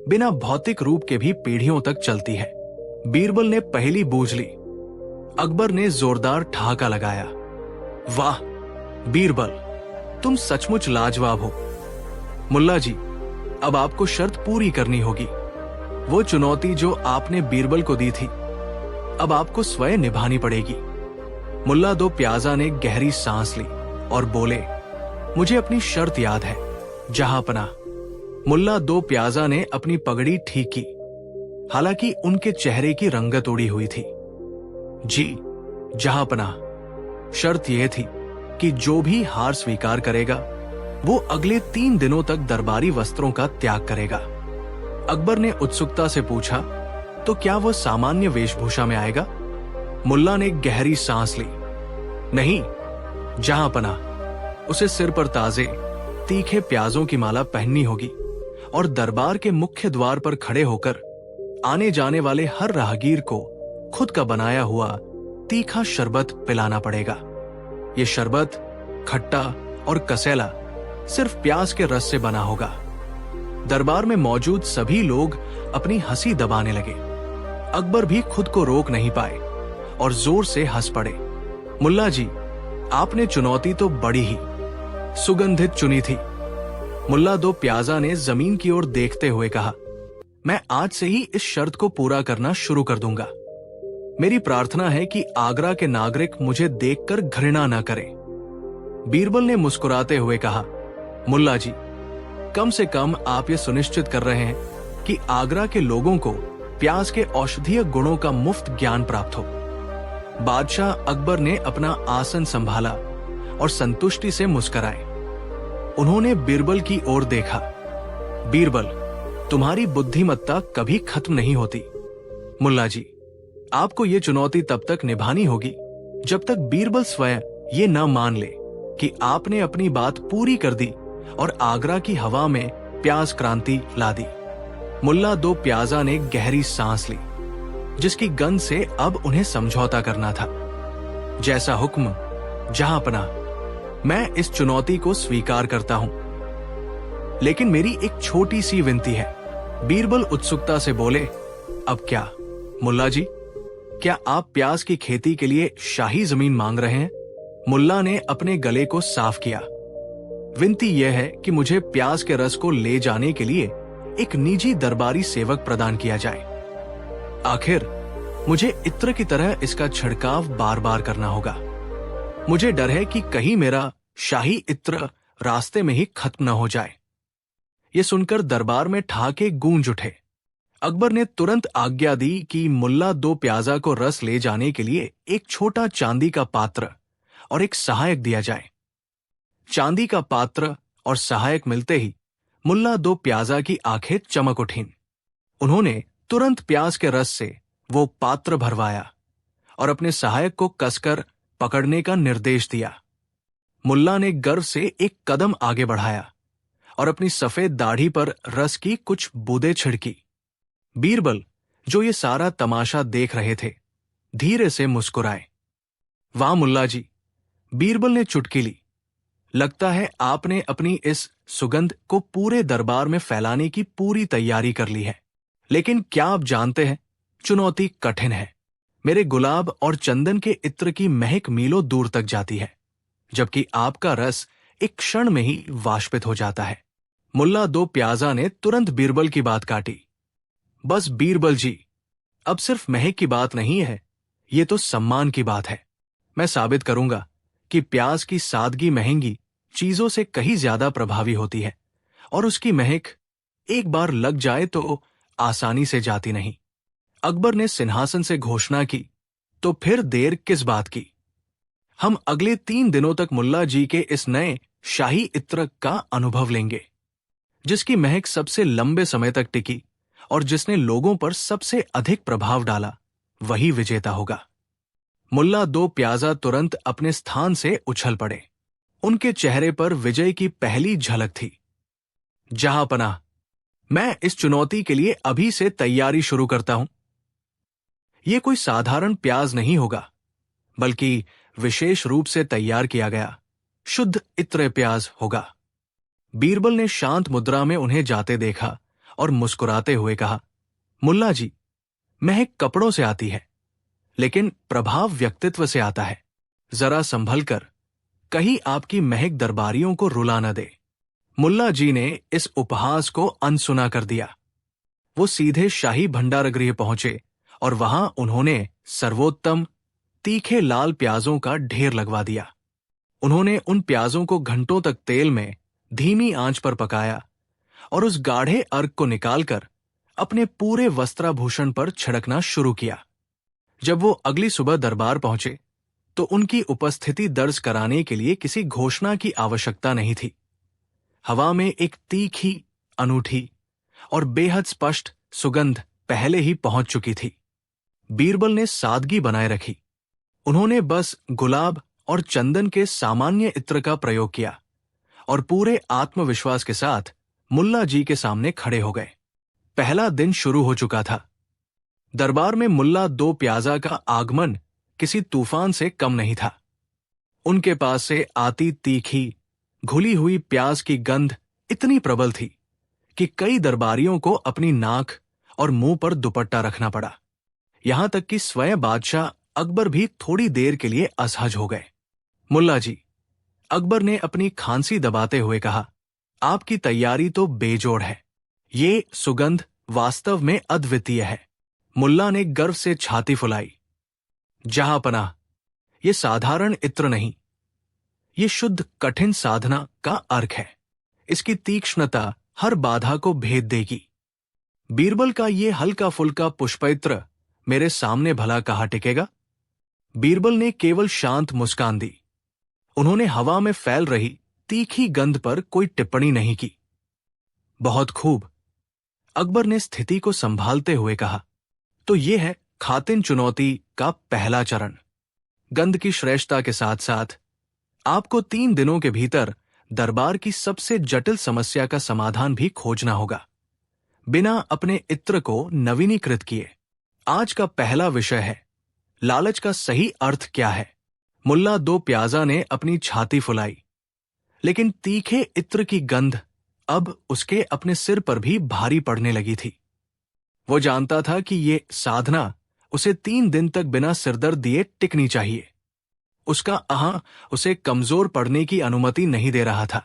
बिना भौतिक रूप के भी पीढ़ियों तक चलती है। बीरबल ने पहेली बूझ ली। अकबर ने जोरदार ठहाका लगाया। वाह बीरबल, तुम सचमुच लाजवाब हो। मुल्ला जी, अब आपको शर्त पूरी करनी होगी। वो चुनौती जो आपने बीरबल को दी थी, अब आपको स्वयं निभानी पड़ेगी। मुल्ला दो प्याजा ने गहरी सांस ली और बोले, मुझे अपनी शर्त याद है, जहांपनाह। मुल्ला दो प्याजा ने अपनी पगड़ी ठीक की, हालांकि उनके चेहरे की रंगत उड़ी हुई थी। जी, जहांपनाह, शर्त यह थी कि जो भी हार स्वीकार करेगा वो अगले 3 दिनों तक दरबारी वस्त्रों का त्याग करेगा। अकबर ने उत्सुकता से पूछा, तो क्या वह सामान्य वेशभूषा में आएगा? मुल्ला ने गहरी सांस ली। नहीं, जहांपनाह, उसे सिर पर ताजे तीखे प्याजों की माला पहननी होगी और दरबार के मुख्य द्वार पर खड़े होकर आने जाने वाले हर राहगीर को खुद का बनाया हुआ तीखा शरबत पिलाना पड़ेगा। ये शरबत खट्टा और कसैला सिर्फ प्याज के रस से बना होगा। दरबार में मौजूद सभी लोग अपनी हंसी दबाने लगे। अकबर भी खुद को रोक नहीं पाए और जोर से हंस पड़े। मुल्ला जी, आपने चुनौती तो बड़ी ही सुगंधित चुनी थी। मुल्ला दो प्याजा ने जमीन की ओर देखते हुए कहा, मैं आज से ही इस शर्त को पूरा करना शुरू कर दूंगा। मेरी प्रार्थना है कि आगरा के नागरिक मुझे देखकर घृणा न करें। बीरबल ने मुस्कुराते हुए कहा, मुल्ला जी, कम से कम आप ये सुनिश्चित कर रहे हैं कि आगरा के लोगों को प्याज के औषधीय गुणों का मुफ्त ज्ञान प्राप्त हो। बादशाह अकबर ने अपना आसन संभाला और संतुष्टि से मुस्कुराए। उन्होंने बीरबल की ओर देखा। बीरबल, तुम्हारी बुद्धिमत्ता कभी खत्म नहीं होती। मुल्ला जी, आपको ये चुनौती तब तक निभानी होगी जब तक बीरबल स्वयं ये न मान ले कि आपने अपनी बात पूरी कर दी और आगरा की हवा में प्याज क्रांति ला दी। मुल्ला दो प्याजा ने गहरी सांस ली, जिसकी गंध से अब उन्हें समझौता करना था। जैसा हुक्म, जहांपनाह, मैं इस चुनौती को स्वीकार करता हूं। लेकिन मेरी एक छोटी सी विनती है। बीरबल उत्सुकता से बोले, अब क्या मुल्ला जी, क्या आप प्याज की खेती के लिए शाही जमीन मांग रहे हैं? मुल्ला ने अपने गले को साफ किया। विनती यह है कि मुझे प्याज के रस को ले जाने के लिए एक निजी दरबारी सेवक प्रदान किया जाए। आखिर मुझे इत्र की तरह इसका छिड़काव बार बार करना होगा। मुझे डर है कि कहीं मेरा शाही इत्र रास्ते में ही खत्म न हो जाए। ये सुनकर दरबार में ठहाके गूंज उठे। अकबर ने तुरंत आज्ञा दी कि मुल्ला दो प्याजा को रस ले जाने के लिए एक छोटा चांदी का पात्र और एक सहायक दिया जाए। चांदी का पात्र और सहायक मिलते ही मुल्ला दो प्याजा की आंखें चमक उठीं। उन्होंने तुरंत प्याज के रस से वो पात्र भरवाया और अपने सहायक को कसकर पकड़ने का निर्देश दिया। मुल्ला ने गर्व से एक कदम आगे बढ़ाया और अपनी सफेद दाढ़ी पर रस की कुछ बूंदें छिड़की। बीरबल, जो ये सारा तमाशा देख रहे थे, धीरे से मुस्कुराए। वाह मुल्ला जी, बीरबल ने चुटकी ली। लगता है आपने अपनी इस सुगंध को पूरे दरबार में फैलाने की पूरी तैयारी कर ली है। लेकिन क्या आप जानते हैं, चुनौती कठिन है। मेरे गुलाब और चंदन के इत्र की महक मीलों दूर तक जाती है, जबकि आपका रस एक क्षण में ही वाष्पित हो जाता है। मुल्ला दो प्याजा ने तुरंत बीरबल की बात काटी। बस बीरबल जी, अब सिर्फ महक की बात नहीं है, ये तो सम्मान की बात है। मैं साबित करूंगा कि प्याज की सादगी महंगी चीजों से कहीं ज्यादा प्रभावी होती है और उसकी महक एक बार लग जाए तो आसानी से जाती नहीं। अकबर ने सिंहासन से घोषणा की, तो फिर देर किस बात की? हम अगले 3 दिनों तक मुल्ला जी के इस नए शाही इत्र का अनुभव लेंगे, जिसकी महक सबसे लंबे समय तक टिकी और जिसने लोगों पर सबसे अधिक प्रभाव डाला, वही विजेता होगा। मुल्ला दो प्याजा तुरंत अपने स्थान से उछल पड़े। उनके चेहरे पर विजय की पहली झलक थी। जहांपनाह, मैं इस चुनौती के लिए अभी से तैयारी शुरू करता हूं। यह कोई साधारण प्याज नहीं होगा, बल्कि विशेष रूप से तैयार किया गया शुद्ध इत्र प्याज होगा। बीरबल ने शांत मुद्रा में उन्हें जाते देखा और मुस्कुराते हुए कहा, मुल्ला जी, महक कपड़ों से आती है, लेकिन प्रभाव व्यक्तित्व से आता है। जरा संभल कर, कहीं आपकी महक दरबारियों को रुला न दे। मुल्ला जी ने इस उपहास को अनसुना कर दिया। वो सीधे शाही भंडारगृह पहुंचे और वहां उन्होंने सर्वोत्तम तीखे लाल प्याजों का ढेर लगवा दिया। उन्होंने उन प्याजों को घंटों तक तेल में धीमी आंच पर पकाया और उस गाढ़े अर्क को निकालकर अपने पूरे वस्त्राभूषण पर छिड़कना शुरू किया। जब वो अगली सुबह दरबार पहुंचे तो उनकी उपस्थिति दर्ज कराने के लिए किसी घोषणा की आवश्यकता नहीं थी। हवा में एक तीखी, अनूठी और बेहद स्पष्ट सुगंध पहले ही पहुंच चुकी थी। बीरबल ने सादगी बनाए रखी। उन्होंने बस गुलाब और चंदन के सामान्य इत्र का प्रयोग किया और पूरे आत्मविश्वास के साथ मुल्ला जी के सामने खड़े हो गए। पहला दिन शुरू हो चुका था। दरबार में मुल्ला दो प्याजा का आगमन किसी तूफान से कम नहीं था। उनके पास से आती तीखी, घुली हुई प्याज की गंध इतनी प्रबल थी कि कई दरबारियों को अपनी नाक और मुंह पर दुपट्टा रखना पड़ा। यहां तक कि स्वयं बादशाह अकबर भी थोड़ी देर के लिए असहज हो गए। मुल्ला जी, अकबर ने अपनी खांसी दबाते हुए कहा, आपकी तैयारी तो बेजोड़ है। ये सुगंध वास्तव में अद्वितीय है। मुल्ला ने गर्व से छाती फुलाई। जहांपनाह, ये साधारण इत्र नहीं, ये शुद्ध कठिन साधना का अर्क है। इसकी तीक्ष्णता हर बाधा को भेद देगी। बीरबल का ये हल्का फुल्का पुष्पइत्र मेरे सामने भला कहाँ टिकेगा? बीरबल ने केवल शांत मुस्कान दी। उन्होंने हवा में फैल रही तीखी गंध पर कोई टिप्पणी नहीं की। बहुत खूब, अकबर ने स्थिति को संभालते हुए कहा, तो ये है खातिन चुनौती का पहला चरण। गंध की श्रेष्ठता के साथ साथ आपको 3 दिनों के भीतर दरबार की सबसे जटिल समस्या का समाधान भी खोजना होगा, बिना अपने इत्र को नवीनीकृत किए। आज का पहला विषय है, लालच का सही अर्थ क्या है? मुल्ला दो प्याजा ने अपनी छाती फुलाई, लेकिन तीखे इत्र की गंध अब उसके अपने सिर पर भी भारी पड़ने लगी थी। वो जानता था कि ये साधना उसे 3 दिन तक बिना सिरदर्द दिए टिकनी चाहिए। उसका आह उसे कमजोर पड़ने की अनुमति नहीं दे रहा था।